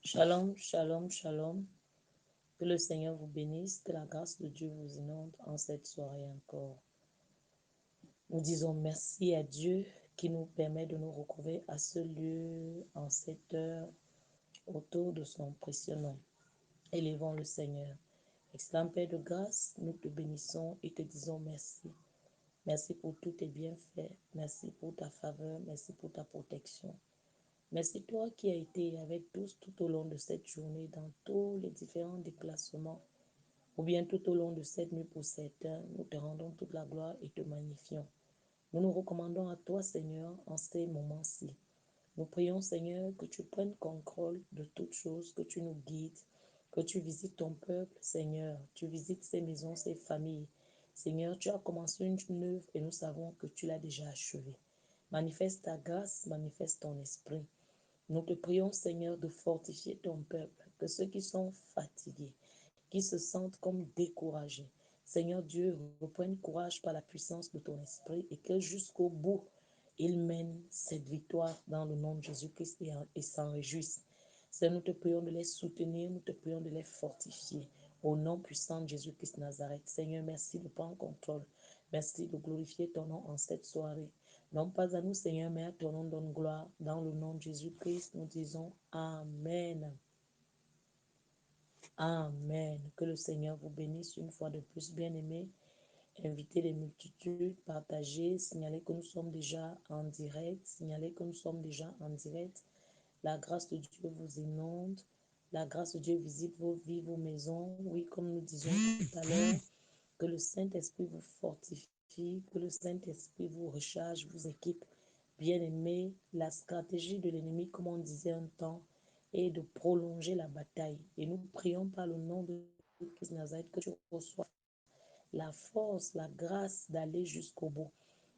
Shalom, shalom, shalom. Que le Seigneur vous bénisse, que la grâce de Dieu vous inonde en cette soirée encore. Nous disons merci à Dieu qui nous permet de nous retrouver à ce lieu en cette heure autour de son précieux nom. Élevons le Seigneur. Excellent Père de grâce, nous te bénissons et te disons merci. Merci pour tous tes bienfaits, merci pour ta faveur, merci pour ta protection. Merci toi qui as été avec tous tout au long de cette journée dans tous les différents déplacements ou bien tout au long de cette nuit pour certains. Nous te rendons toute la gloire et te magnifions. Nous nous recommandons à toi, Seigneur, en ces moments-ci. Nous prions, Seigneur, que tu prennes contrôle de toutes choses, que tu nous guides, que tu visites ton peuple, Seigneur. Tu visites ces maisons, ces familles. Seigneur, tu as commencé une œuvre et nous savons que tu l'as déjà achevée. Manifeste ta grâce, manifeste ton esprit. Nous te prions, Seigneur, de fortifier ton peuple, que ceux qui sont fatigués, qui se sentent comme découragés, Seigneur Dieu, reprenne courage par la puissance de ton esprit et que jusqu'au bout, ils mènent cette victoire dans le nom de Jésus-Christ et s'en réjouissent. Seigneur, nous te prions de les soutenir, nous te prions de les fortifier. Au nom puissant de Jésus-Christ Nazareth. Seigneur, merci de prendre contrôle. Merci de glorifier ton nom en cette soirée. Non pas à nous, Seigneur, mais à ton nom donne gloire. Dans le nom de Jésus-Christ, nous disons Amen. Amen. Que le Seigneur vous bénisse une fois de plus, bien-aimés. Invitez les multitudes, partagez, signalez que nous sommes déjà en direct, signalez que nous sommes déjà en direct. La grâce de Dieu vous inonde, la grâce de Dieu visite vos vies, vos maisons. Oui, comme nous disions tout à l'heure, que le Saint-Esprit vous fortifie, que le Saint-Esprit vous recharge, vous équipe. Bien-aimés, la stratégie de l'ennemi, comme on disait un temps, est de prolonger la bataille. Et nous prions par le nom de Christ Nazareth que tu reçois la force, la grâce d'aller jusqu'au bout.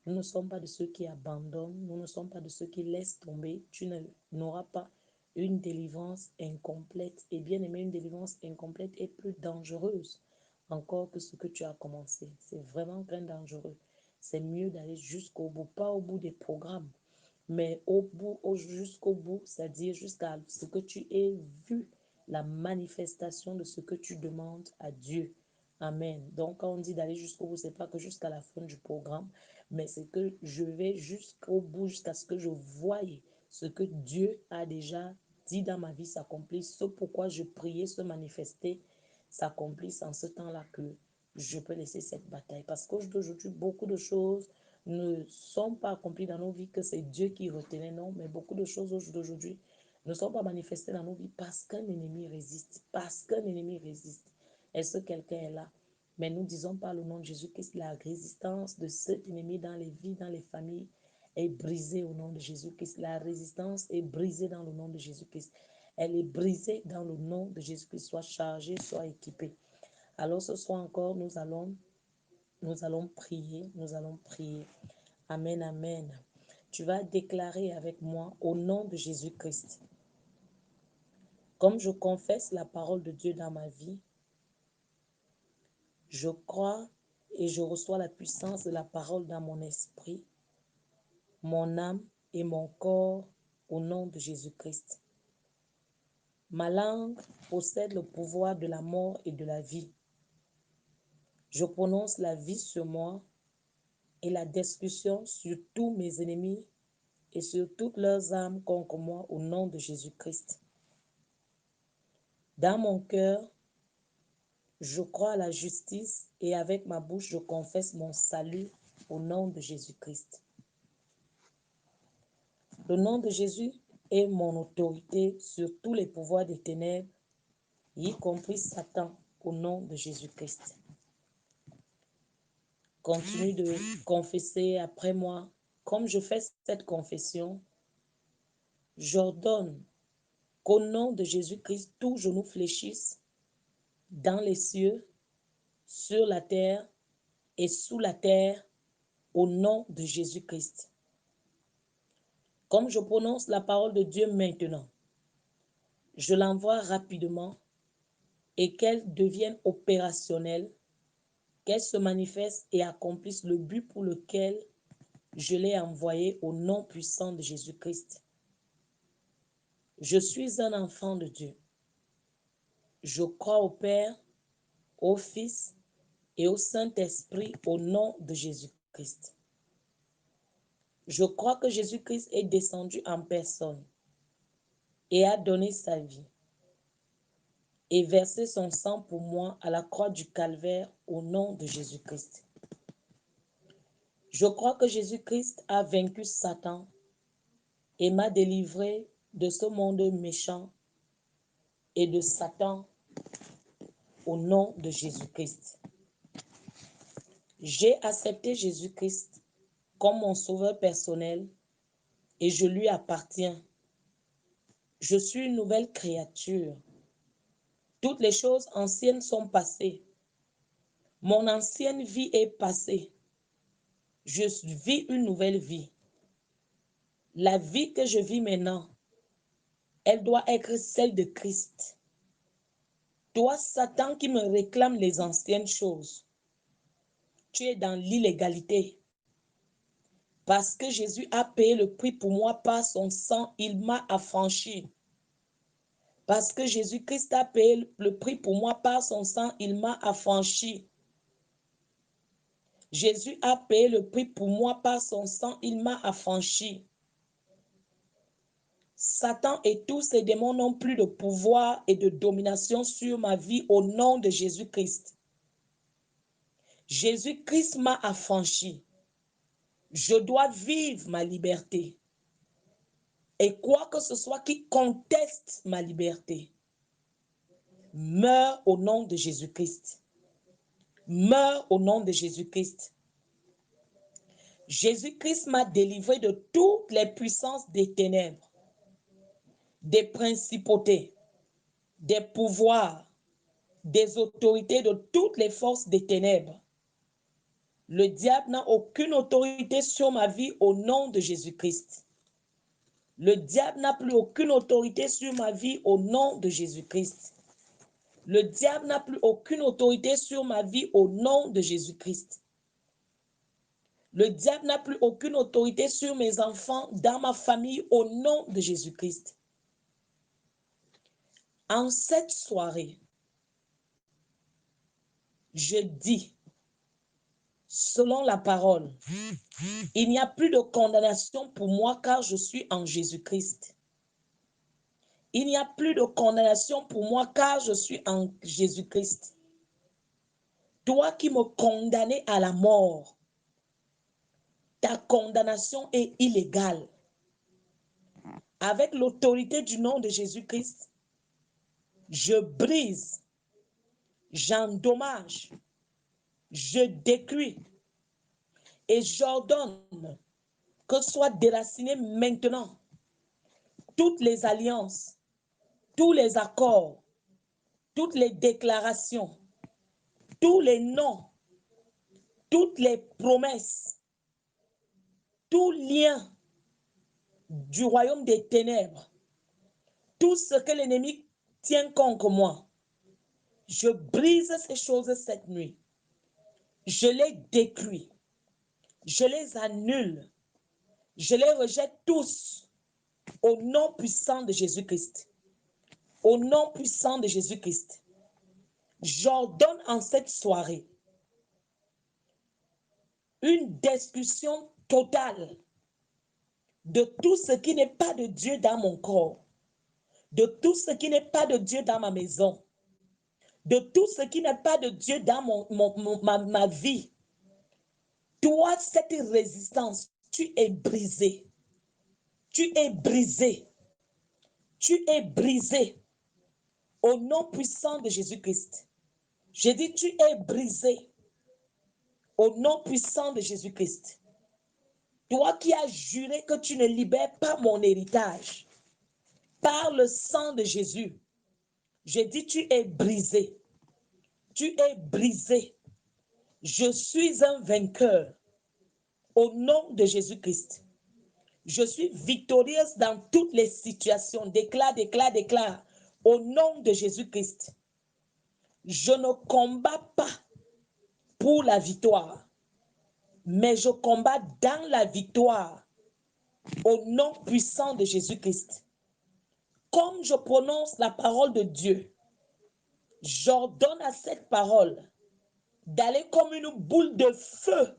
Nous ne sommes pas de ceux qui abandonnent, nous ne sommes pas de ceux qui laissent tomber. Tu n'auras pas une délivrance incomplète. Et bien aimé, une délivrance incomplète est plus dangereuse encore que ce que tu as commencé. C'est vraiment très dangereux. C'est mieux d'aller jusqu'au bout, pas au bout des programmes, mais au bout, jusqu'au bout, c'est-à-dire jusqu'à ce que tu aies vu la manifestation de ce que tu demandes à Dieu. Amen. Donc, quand on dit d'aller jusqu'au bout, c'est pas que jusqu'à la fin du programme, mais c'est que je vais jusqu'au bout, jusqu'à ce que je voie ce que Dieu a déjà dit dans ma vie s'accomplisse, ce pourquoi je priais se manifester, s'accomplisse en ce temps-là que je peux laisser cette bataille. Parce qu'aujourd'hui, beaucoup de choses ne sont pas accomplies dans nos vies, que c'est Dieu qui retenait, non, mais beaucoup de choses d'aujourd'hui ne sont pas manifestées dans nos vies parce qu'un ennemi résiste, parce qu'un ennemi résiste. Est-ce que quelqu'un est là? Mais nous disons par le nom de Jésus-Christ, la résistance de cet ennemi dans les vies, dans les familles, est brisée au nom de Jésus-Christ. La résistance est brisée dans le nom de Jésus-Christ. Elle est brisée dans le nom de Jésus-Christ. Soit chargée, soit équipée. Alors ce soir encore, nous allons prier, nous allons prier. Amen, amen. Tu vas déclarer avec moi au nom de Jésus-Christ. Comme je confesse la parole de Dieu dans ma vie, je crois et je reçois la puissance de la parole dans mon esprit, mon âme et mon corps au nom de Jésus-Christ. Ma langue possède le pouvoir de la mort et de la vie. Je prononce la vie sur moi et la destruction sur tous mes ennemis et sur toutes leurs âmes contre moi au nom de Jésus-Christ. Dans mon cœur, je crois à la justice et avec ma bouche, je confesse mon salut au nom de Jésus-Christ. Le nom de Jésus est mon autorité sur tous les pouvoirs des ténèbres, y compris Satan, au nom de Jésus-Christ. Continue de confesser après moi. Comme je fais cette confession, j'ordonne qu'au nom de Jésus-Christ, tout genou fléchisse dans les cieux, sur la terre et sous la terre, au nom de Jésus-Christ. Comme je prononce la parole de Dieu maintenant, je l'envoie rapidement et qu'elle devienne opérationnelle, qu'elle se manifeste et accomplisse le but pour lequel je l'ai envoyée au nom puissant de Jésus-Christ. Je suis un enfant de Dieu. Je crois au Père, au Fils et au Saint-Esprit au nom de Jésus-Christ. Je crois que Jésus-Christ est descendu en personne et a donné sa vie et versé son sang pour moi à la croix du Calvaire au nom de Jésus-Christ. Je crois que Jésus-Christ a vaincu Satan et m'a délivré de ce monde méchant et de Satan au nom de Jésus-Christ. J'ai accepté Jésus-Christ comme mon sauveur personnel et je lui appartiens. Je suis une nouvelle créature. Toutes les choses anciennes sont passées. Mon ancienne vie est passée. Je vis une nouvelle vie. La vie que je vis maintenant, elle doit être celle de Christ. Toi, Satan, qui me réclame les anciennes choses, tu es dans l'illégalité. Parce que Jésus a payé le prix pour moi par son sang, il m'a affranchi. Parce que Jésus-Christ a payé le prix pour moi par son sang, il m'a affranchi. Jésus a payé le prix pour moi par son sang, il m'a affranchi. Satan et tous ses démons n'ont plus de pouvoir et de domination sur ma vie au nom de Jésus-Christ. Jésus-Christ m'a affranchi. Je dois vivre ma liberté. Et quoi que ce soit qui conteste ma liberté, meurt au nom de Jésus-Christ. Meurt au nom de Jésus-Christ. Jésus-Christ m'a délivré de toutes les puissances des ténèbres, des principautés, des pouvoirs, des autorités, de toutes les forces des ténèbres. Le diable n'a aucune autorité sur ma vie au nom de Jésus-Christ. Le diable n'a plus aucune autorité sur ma vie au nom de Jésus-Christ. Le diable n'a plus aucune autorité sur ma vie au nom de Jésus-Christ. Le diable n'a plus aucune autorité sur mes enfants, dans ma famille, au nom de Jésus-Christ. En cette soirée, je dis, selon la parole, il n'y a plus de condamnation pour moi car je suis en Jésus-Christ. Il n'y a plus de condamnation pour moi car je suis en Jésus-Christ. Toi qui me condamnais à la mort, ta condamnation est illégale. Avec l'autorité du nom de Jésus-Christ, je brise, j'endommage, je détruis et j'ordonne que soient déracinées maintenant toutes les alliances, tous les accords, toutes les déclarations, tous les noms, toutes les promesses, tout lien du royaume des ténèbres, tout ce que l'ennemi tient contre moi. Je brise ces choses cette nuit. Je les détruis. Je les annule. Je les rejette tous au nom puissant de Jésus-Christ. Au nom puissant de Jésus-Christ. J'ordonne en cette soirée une destruction totale de tout ce qui n'est pas de Dieu dans mon corps, de tout ce qui n'est pas de Dieu dans ma maison, de tout ce qui n'est pas de Dieu dans ma vie. Toi, cette résistance, tu es brisé. Tu es brisé. Tu es brisé. Au nom puissant de Jésus-Christ. Je dis, tu es brisé. Au nom puissant de Jésus-Christ. Toi qui as juré que tu ne libères pas mon héritage. Par le sang de Jésus. Je dis, tu es brisé. Tu es brisé. Je suis un vainqueur. Au nom de Jésus-Christ. Je suis victorieuse dans toutes les situations. Déclare, déclare, déclare. Au nom de Jésus-Christ. Je ne combats pas pour la victoire, mais je combats dans la victoire. Au nom puissant de Jésus-Christ. comme je prononce la parole de Dieu, j'ordonne à cette parole d'aller comme une boule de feu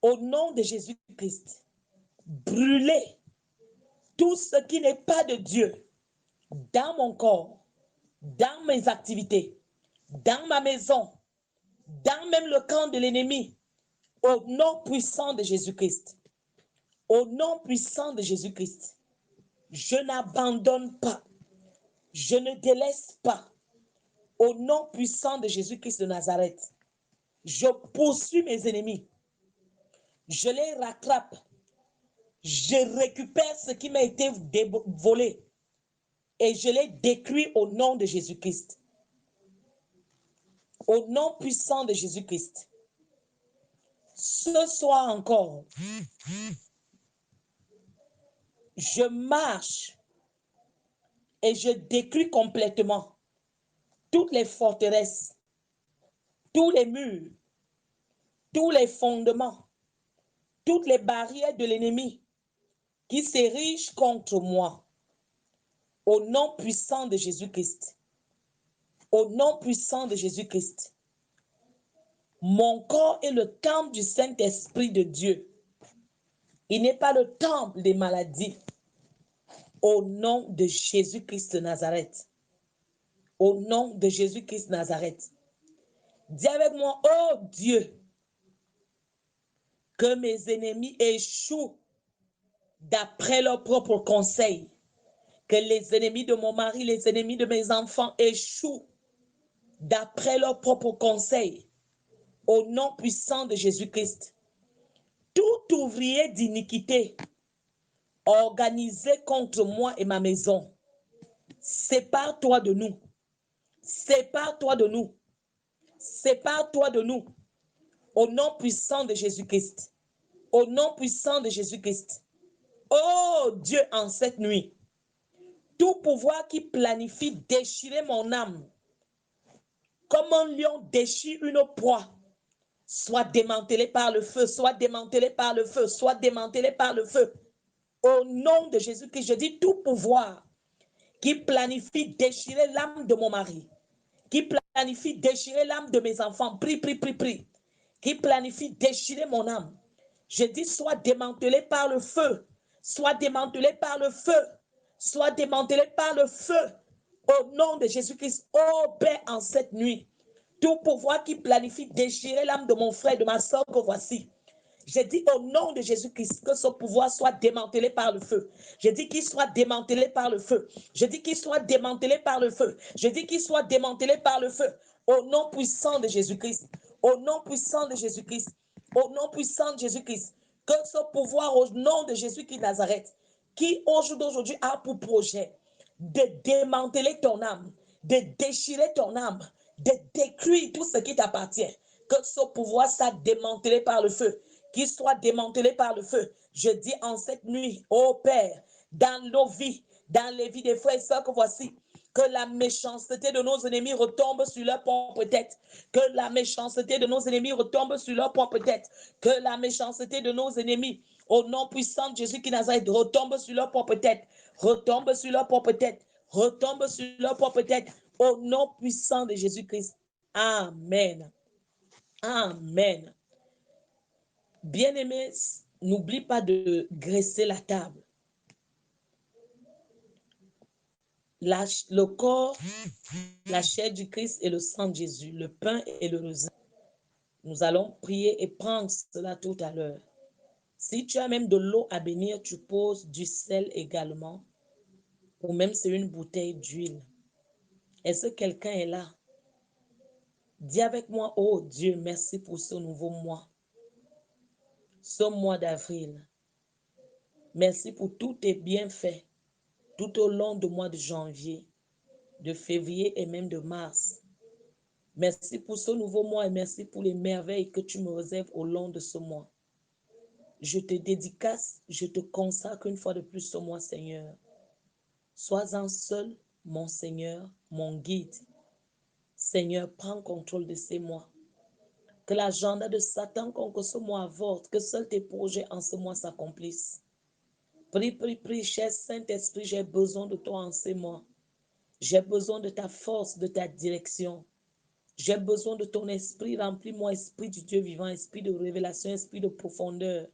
au nom de Jésus-Christ. Brûler tout ce qui n'est pas de Dieu dans mon corps, dans mes activités, dans ma maison, dans même le camp de l'ennemi, au nom puissant de Jésus-Christ. Au nom puissant de Jésus-Christ, je n'abandonne pas, je ne délaisse pas. Au nom puissant de Jésus-Christ de Nazareth, je poursuis mes ennemis, je les rattrape, je récupère ce qui m'a été volé et je les détruis au nom de Jésus-Christ. Au nom puissant de Jésus-Christ. Ce soir encore, je marche et je détruis complètement toutes les forteresses, tous les murs, tous les fondements, toutes les barrières de l'ennemi qui s'érigent contre moi. Au nom puissant de Jésus-Christ. Au nom puissant de Jésus-Christ. Mon corps est le temple du Saint-Esprit de Dieu. Il n'est pas le temple des maladies. Au nom de Jésus-Christ de Nazareth. Au nom de Jésus-Christ de Nazareth. Dis avec moi, oh Dieu, que mes ennemis échouent d'après leur propre conseil. Que les ennemis de mon mari, les ennemis de mes enfants échouent d'après leur propre conseil. Au nom puissant de Jésus-Christ. Tout ouvrier d'iniquité organisé contre moi et ma maison, sépare-toi de nous. Sépare-toi de nous. Sépare-toi de nous. Au nom puissant de Jésus-Christ. Au nom puissant de Jésus-Christ. Oh Dieu, en cette nuit, tout pouvoir qui planifie déchirer mon âme, comme un lion déchire une proie, soit démantelé par le feu, soit démantelé par le feu, soit démantelé par le feu. Au nom de Jésus-Christ, je dis tout pouvoir qui planifie déchirer l'âme de mon mari, qui planifie déchirer l'âme de mes enfants, prie, prie, prie, prie, qui planifie déchirer mon âme. Je dis soit démantelé par le feu, soit démantelé par le feu, soit démantelé par le feu. Au nom de Jésus-Christ, ô Père, en cette nuit, tout pouvoir qui planifie déchirer l'âme de mon frère, de ma soeur que voici. J'ai dit au nom de Jésus-Christ que ce pouvoir soit démantelé par le feu. J'ai dit qu'il soit démantelé par le feu. J'ai dit qu'il soit démantelé par le feu. J'ai dit qu'il soit démantelé par le feu. Au nom puissant de Jésus-Christ. Au nom puissant de Jésus-Christ. Au nom puissant de Jésus-Christ. Que ce pouvoir au nom de Jésus-Christ de Nazareth, qui aujourd'hui a pour projet de démanteler ton âme, de déchirer ton âme, de détruire tout ce qui t'appartient. Que ce pouvoir soit démantelé par le feu, qu'il soit démantelé par le feu. Je dis en cette nuit, ô Père, dans nos vies, dans les vies des frères et sœurs que voici, que la méchanceté de nos ennemis retombe sur leur propre tête. Que la méchanceté de nos ennemis retombe sur leur propre tête. Que la méchanceté de nos ennemis, au nom puissant de Jésus qui Nazareth, retombe sur leur propre tête. Retombe sur leur propre tête. Retombe sur leur propre tête. Au nom puissant de Jésus-Christ. Amen. Amen. Bien-aimés, n'oublie pas de graisser la table. Le corps, la chair du Christ et le sang de Jésus, le pain et le raisin. Nous allons prier et prendre cela tout à l'heure. Si tu as même de l'eau à bénir, tu poses du sel également, ou même c'est une bouteille d'huile. Est-ce que quelqu'un est là? Dis avec moi, oh Dieu, merci pour ce nouveau mois, ce mois d'avril. Merci pour tous tes bienfaits tout au long du mois de janvier, de février et même de mars. Merci pour ce nouveau mois et merci pour les merveilles que tu me réserves au long de ce mois. Je te dédicace, je te consacre une fois de plus ce mois, Seigneur. Sois-en seul, mon Seigneur, mon guide. Seigneur, prends contrôle de ces mois. Que l'agenda de Satan contre ce mois avorte, que seuls tes projets en ce mois s'accomplissent. Prie, cher Saint-Esprit, j'ai besoin de toi en ces mois. J'ai besoin de ta force, de ta direction. J'ai besoin de ton esprit, remplis-moi, esprit du Dieu vivant, esprit de révélation, esprit de profondeur.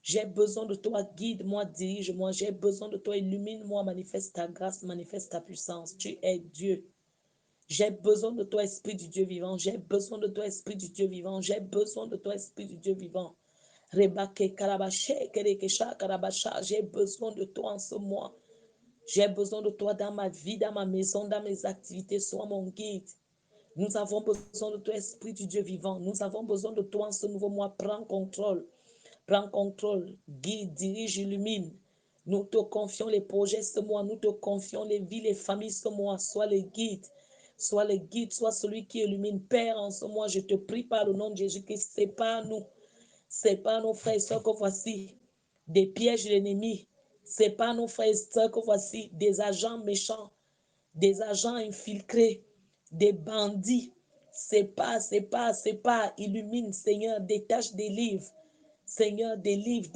J'ai besoin de toi, guide-moi, dirige-moi. J'ai besoin de toi, illumine-moi, manifeste ta grâce, manifeste ta puissance. Tu es Dieu. J'ai besoin de toi, esprit du Dieu vivant. J'ai besoin de toi, esprit du Dieu vivant. J'ai besoin de toi, esprit du Dieu vivant. Rebake Karabaché, Kerekesha, Karabasha. J'ai besoin de toi en ce mois. J'ai besoin de toi dans ma vie, dans ma maison, dans mes activités. Sois mon guide. Nous avons besoin de toi, esprit du Dieu vivant. Nous avons besoin de toi en ce nouveau mois. Prends contrôle. Prends contrôle. Guide, dirige, illumine. Nous te confions les projets ce mois. Nous te confions les vies, les familles ce mois. Sois le guide. Sois le guide. Sois celui qui illumine. Père, en ce mois, je te prie par le nom de Jésus-Christ. Sépare-nous. Sépare nos frères et sœurs que voici des pièges de l'ennemi. Sépare nos frères et sœurs que voici des agents méchants, des agents infiltrés, des bandits. Sépare, illumine, Seigneur, détache des livres. Seigneur, des livres,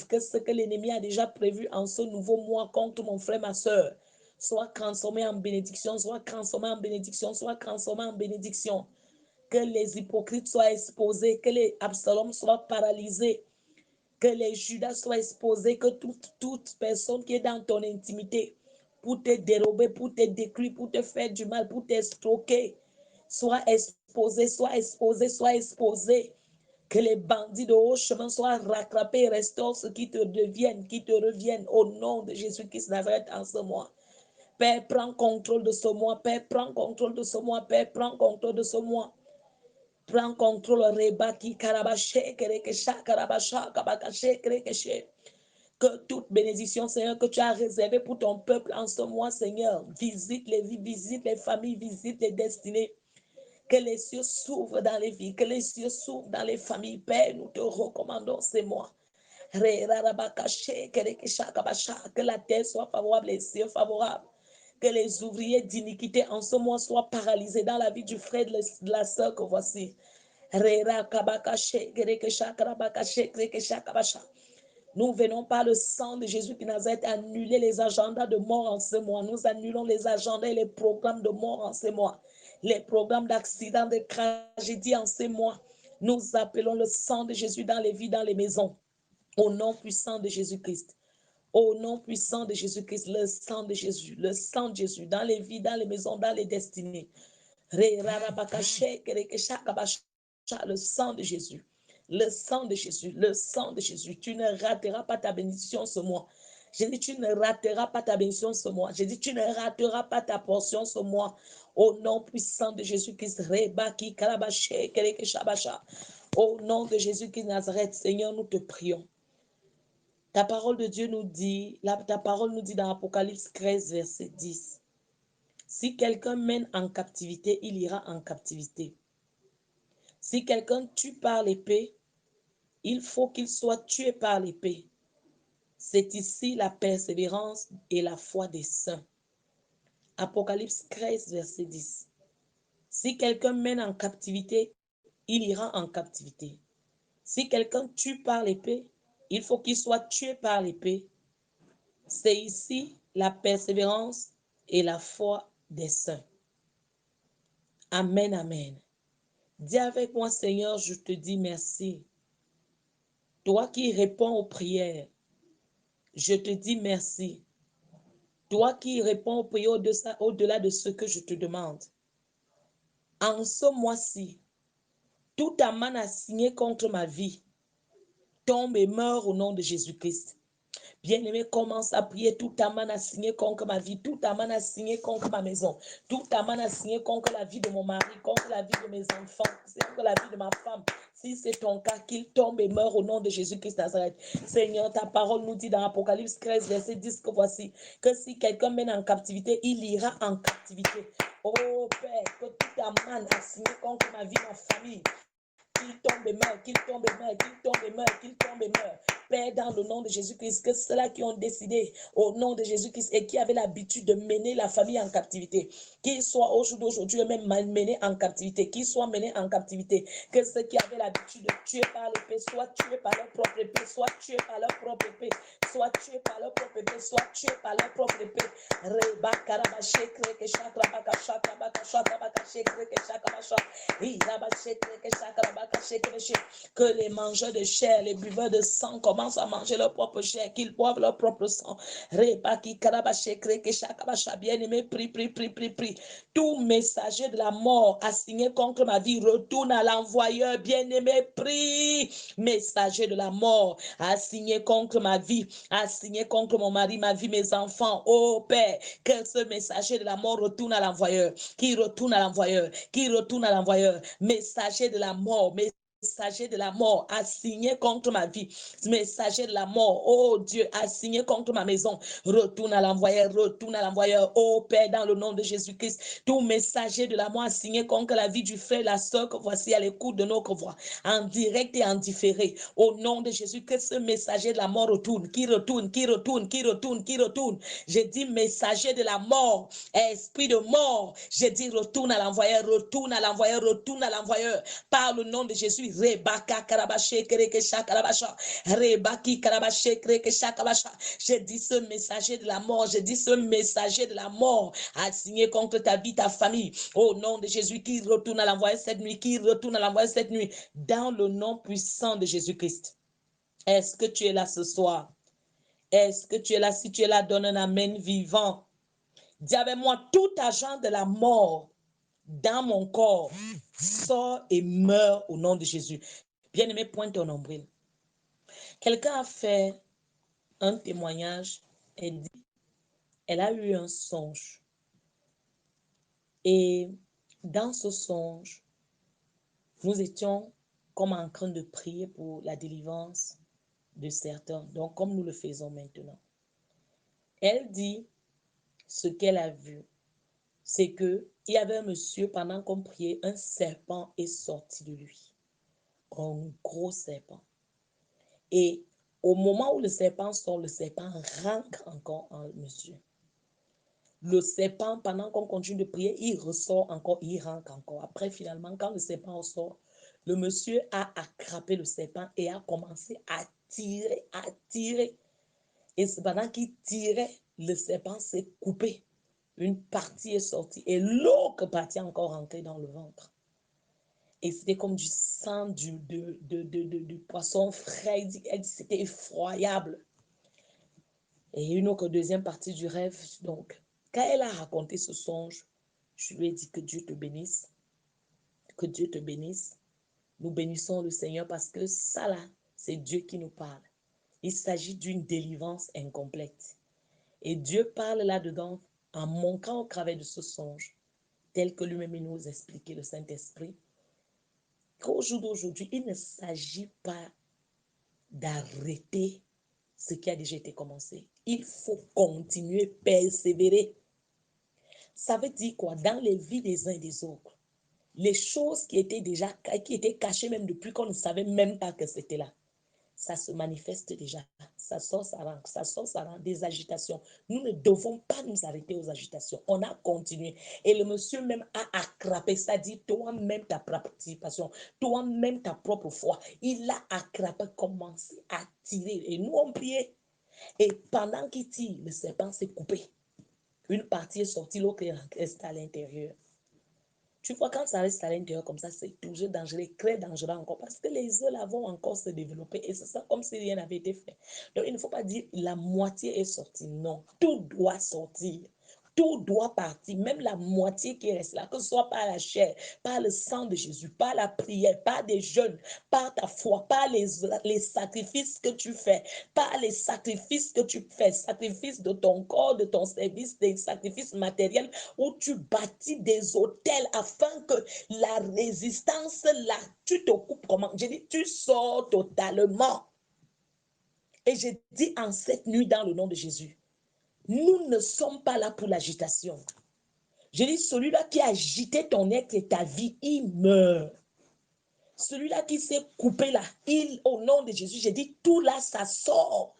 que ce que l'ennemi a déjà prévu en ce nouveau mois contre mon frère, ma soeur, soit transformé en bénédiction, soit transformé en bénédiction, soit transformé en bénédiction. Que les hypocrites soient exposés, que les Absalom soient paralysés, que les Judas soient exposés, que toute personne qui est dans ton intimité pour te dérober, pour te détruire, pour te faire du mal, pour t'estroquer, soit exposé, soit exposé, soit exposé. Que les bandits de haut chemin soient rattrapés et restaurent ceux qui te deviennent, qui te reviennent au nom de Jésus-Christ Nazareth en ce mois. Père, prends contrôle de ce mois. Père, prends contrôle de ce mois. Père, prends contrôle de ce mois. Prends contrôle, Rebaki, Karabaché, Kerekesha, Karabasha, Kabakaché, Kerekeshe. Que toute bénédiction, Seigneur, que tu as réservée pour ton peuple en ce mois, Seigneur, visite les vies, visite les familles, visite les destinées. Que les cieux s'ouvrent dans les vies, que les cieux s'ouvrent dans les familles. Père, nous te recommandons ces mois. Que la terre soit favorable, les cieux favorables. Que les ouvriers d'iniquité en ce mois soient paralysés dans la vie du frère de la sœur que voici. Nous venons par le sang de Jésus qui nous a annuler les agendas de mort en ce mois. Nous annulons les agendas et les programmes de mort en ce mois. Les programmes d'accidents, de tragédies en ce mois. Nous appelons le sang de Jésus dans les vies, dans les maisons. Au nom puissant de Jésus-Christ. Au nom puissant de Jésus-Christ, le sang de Jésus, dans les vies, dans les maisons, dans les destinées. Le sang de Jésus, le sang de Jésus, le sang de Jésus. Tu ne rateras pas ta bénédiction ce mois. J'ai dit, tu ne rateras pas ta bénédiction ce mois. J'ai dit, tu ne rateras pas ta portion ce mois. Au nom puissant de Jésus-Christ, au nom de Jésus-Christ Nazareth, Seigneur, nous te prions. Ta parole de Dieu nous dit, ta parole nous dit dans Apocalypse 13, verset 10. Si quelqu'un mène en captivité, il ira en captivité. Si quelqu'un tue par l'épée, il faut qu'il soit tué par l'épée. C'est ici la persévérance et la foi des saints. Apocalypse 13, verset 10. Si quelqu'un mène en captivité, il ira en captivité. Si quelqu'un tue par l'épée, il faut qu'il soit tué par l'épée. C'est ici la persévérance et la foi des saints. Amen, amen. Dis avec moi, Seigneur, je te dis merci. Toi qui réponds aux prières, je te dis merci. Toi qui réponds aux prières au-delà de ce que je te demande. En ce mois-ci, tout aman assigné contre ma vie tombe et meurt au nom de Jésus-Christ. Bien-aimé, commence à prier. Tout aman assigné contre ma vie, tout aman assigné contre ma maison, tout aman assigné contre la vie de mon mari, contre la vie de mes enfants, contre la vie de ma femme. Si c'est ton cas, qu'il tombe et meurt au nom de Jésus-Christ Nazareth. Seigneur, ta parole nous dit dans Apocalypse 13, verset 10 que voici, que si quelqu'un mène en captivité, il ira en captivité. Oh Père, que tout aman assigné contre ma vie, ma famille, qu'il tombe et meurt, qu'il tombe et meurt, qu'il tombe et meurt, qu'il tombe et meurt. Père, Père, dans le nom de Jésus-Christ, que ceux-là qui ont décidé au nom de Jésus-Christ et qui avaient l'habitude de mener la famille en captivité, qu'ils soient aujourd'hui même menés en captivité, qu'ils soient menés en captivité, que ceux qui avaient l'habitude de tuer par l'épée soient tués par leur propre épée, soient tués par leur propre épée, soient tués par leur propre épée, soient tués par leur propre épée. Que les mangeurs de chair, les buveurs de sang commencent à manger leur propre chair, qu'ils boivent leur propre sang. Bien-aimé, prie. Tout messager de la mort assigné contre ma vie retourne à l'envoyeur. Bien-aimé, prie. Messager de la mort assigné contre ma vie, assigné contre mon mari, ma vie, mes enfants. Oh Père, que ce messager de la mort retourne à l'envoyeur, qui retourne à l'envoyeur, qui retourne à l'envoyeur. Messager de la mort, messager de la mort assigné contre ma vie, messager de la mort, oh Dieu, assigné contre ma maison, retourne à l'envoyeur, oh Père, dans le nom de Jésus-Christ, tout messager de la mort assigné contre la vie du frère, la soeur que voici à l'écoute de notre voix, en direct et en différé, au nom de Jésus, que ce messager de la mort retourne, qui retourne, j'ai dit messager de la mort, esprit de mort, j'ai dit retourne à l'envoyeur, par le nom de Jésus. Rebaka karabache kreke shakarabasha. Rebaki karabache kreke shakarabasha. J'ai dit ce messager de la mort, j'ai dit ce messager de la mort assigné contre ta vie, ta famille. Au nom de Jésus, qui retourne à l'envoyer cette nuit, dans le nom puissant de Jésus-Christ. Est-ce que tu es là ce soir? Est-ce que tu es là? Si tu es là, donne un amen vivant. Dis avec moi, tout agent de la mort dans mon corps sort et meurt au nom de Jésus. Bien-aimé, pointe ton nombril. Quelqu'un a fait un témoignage et dit, elle a eu un songe. Et dans ce songe, nous étions comme en train de prier pour la délivrance de certains, donc comme nous le faisons maintenant. Elle dit, ce qu'elle a vu, c'est qu'il y avait un monsieur, pendant qu'on priait, un serpent est sorti de lui. Un gros serpent. Et au moment où le serpent sort, le serpent rentre encore en monsieur. Le serpent, pendant qu'on continue de prier, il ressort encore, il rentre encore. Après, finalement, quand le serpent ressort, le monsieur a attrapé le serpent et a commencé à tirer. Et pendant qu'il tirait, le serpent s'est coupé. Une partie est sortie et l'autre partie est encore rentrée dans le ventre. Et c'était comme du sang du poisson frais. Elle dit c'était effroyable. Et une autre deuxième partie du rêve. Donc, quand elle a raconté ce songe, je lui ai dit que Dieu te bénisse. Que Dieu te bénisse. Nous bénissons le Seigneur parce que ça là, c'est Dieu qui nous parle. Il s'agit d'une délivrance incomplète. Et Dieu parle là-dedans en montrant au travers de ce songe, tel que lui-même nous expliquait le Saint-Esprit, qu'au jour d'aujourd'hui, il ne s'agit pas d'arrêter ce qui a déjà été commencé. Il faut continuer, persévérer. Ça veut dire quoi? Dans les vies des uns et des autres, les choses qui étaient cachées même depuis qu'on ne savait même pas que c'était là, ça se manifeste déjà. Ça sort, ça rend des agitations. Nous ne devons pas nous arrêter aux agitations. On a continué. Et le monsieur même a attrapé, ça dit toi-même ta participation, toi-même ta propre foi. Il a attrapé, commencé à tirer. Et nous, on priait. Et pendant qu'il tire, le serpent s'est coupé. Une partie est sortie, l'autre est restée à l'intérieur. Tu vois, quand ça reste à l'intérieur comme ça, c'est toujours dangereux, très dangereux encore, parce que les œufs là vont encore se développer et c'est ça comme si rien n'avait été fait. Donc, il ne faut pas dire la moitié est sortie. Non, tout doit sortir. Tout doit partir, même la moitié qui reste là, que ce soit par la chair, par le sang de Jésus, par la prière, par des jeûnes, par ta foi, par les sacrifices que tu fais, par les sacrifices que tu fais, sacrifices de ton corps, de ton service, des sacrifices matériels, où tu bâtis des hôtels afin que la résistance, là, tu te coupes comment? J'ai dit, tu sors totalement. Et j'ai dit en cette nuit dans le nom de Jésus, nous ne sommes pas là pour l'agitation. Je dis, celui-là qui a agité ton être et ta vie, il meurt. Celui-là qui s'est coupé là, au nom de Jésus, j'ai dit, tout là, ça sort.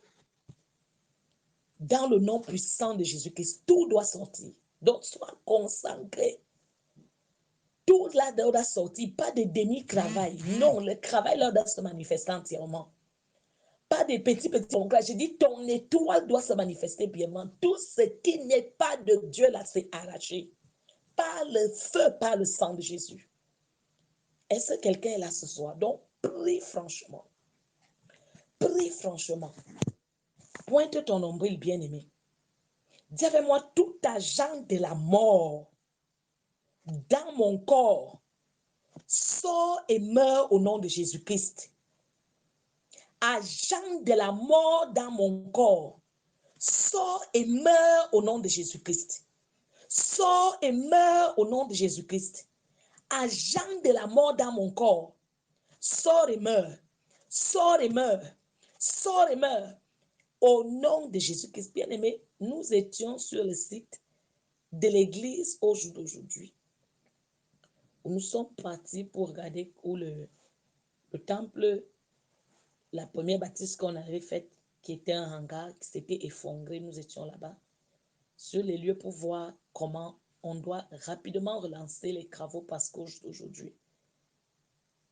Dans le nom puissant de Jésus-Christ, tout doit sortir. Donc, sois consacré. Tout là doit sortir. Pas de demi-travail. Non, le travail là doit se manifester entièrement. Pas de petits foncats. J'ai dit, ton étoile doit se manifester bien. Tout ce qui n'est pas de Dieu là, c'est arraché. Par le feu, par le sang de Jésus. Est-ce que quelqu'un est là ce soir? Donc, prie franchement. Prie franchement. Pointe ton nombril, bien-aimé. Dis avec moi, tout agent de la mort dans mon corps sort et meurt au nom de Jésus-Christ. Agent de la mort dans mon corps, sort et meurt au nom de Jésus-Christ. Sort et meurt au nom de Jésus-Christ. Agent de la mort dans mon corps, sort et meurt. Sort et meurt. Sort et meurt. Au nom de Jésus-Christ, bien-aimé, nous étions sur le site de l'église au jour d'aujourd'hui. Nous sommes partis pour regarder où le temple, la première bâtisse qu'on avait faite, qui était un hangar, qui s'était effondré, nous étions là-bas, sur les lieux pour voir comment on doit rapidement relancer les travaux parce qu'aujourd'hui,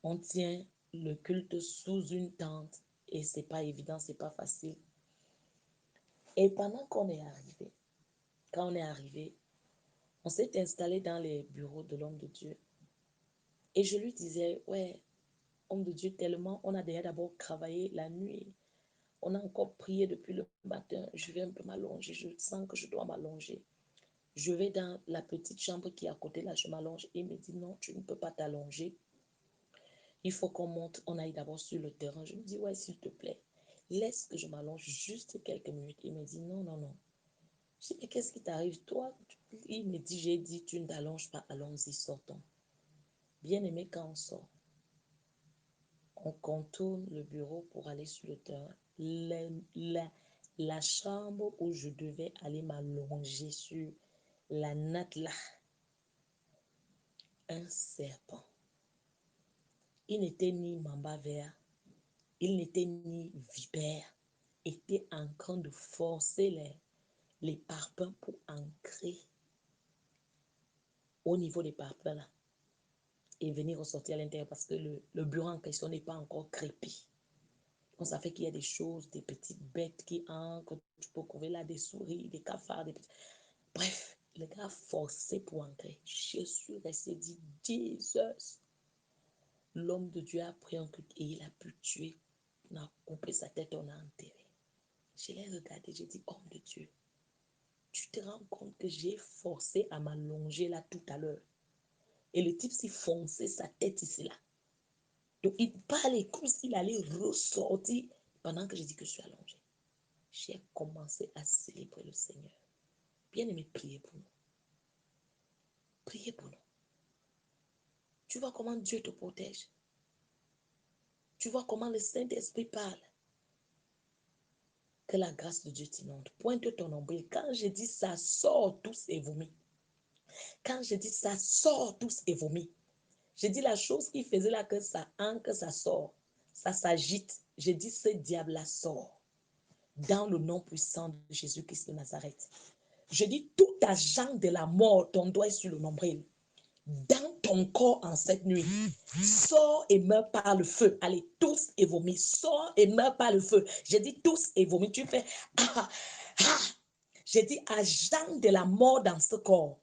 on tient le culte sous une tente et c'est pas évident, c'est pas facile. Et pendant qu'on est arrivé, quand on est arrivé, on s'est installé dans les bureaux de l'homme de Dieu. Et je lui disais, ouais, homme de Dieu, tellement, on a déjà d'abord travaillé la nuit. On a encore prié depuis le matin. Je vais un peu m'allonger. Je sens que je dois m'allonger. Je vais dans la petite chambre qui est à côté, là, je m'allonge. Il me dit, non, tu ne peux pas t'allonger. Il faut qu'on monte, on aille d'abord sur le terrain. Je me dis, ouais, s'il te plaît, laisse que je m'allonge juste quelques minutes. Il me dit, non, non, non. Je dis, mais qu'est-ce qui t'arrive, toi? Il me dit, j'ai dit, tu ne t'allonges pas, allons-y, sortons. Bien aimé, quand on sort, on contourne le bureau pour aller sur le terrain. La chambre où je devais aller m'allonger sur la natte là, un serpent. Il n'était ni mamba vert, il n'était ni vipère, était en train de forcer les parpaings pour ancrer au niveau des parpaings là et venir ressortir à l'intérieur parce que le bureau en question n'est pas encore crépi. Donc ça fait qu'il y a des choses, des petites bêtes qui ancrent, tu peux trouver là des souris, des cafards, des petits... Bref, le gars forcé pour entrer. Je suis resté dit 10 heures. L'homme de Dieu a pris un coup et il a pu tuer. On a coupé sa tête, on a enterré. Je l'ai regardé, j'ai dit, homme de Dieu, tu te rends compte que j'ai forcé à m'allonger là tout à l'heure. Et le type s'est foncé sa tête ici là. Donc il parlait comme s'il allait ressortir pendant que j'ai dit que je suis allongé. J'ai commencé à célébrer le Seigneur. Bien-aimé, priez pour nous. Priez pour nous. Tu vois comment Dieu te protège. Tu vois comment le Saint-Esprit parle. Que la grâce de Dieu t'inonde. Pointe ton nombril. Quand je dis ça sort tous et vomit. Quand je dis ça sort tous et vomit. Je dis la chose qui faisait là que ça ancre, ça sort. Ça s'agite. Je dis ce diable-là sort. Dans le nom puissant de Jésus-Christ de Nazareth. Je dis tout agent de la mort, ton doigt est sur le nombril. Dans ton corps en cette nuit, sors et meurs par le feu. Allez, tous et vomis. Sors et meurs par le feu. J'ai dit tous et vomis. Tu fais J'ai dit agent de la mort dans ce corps.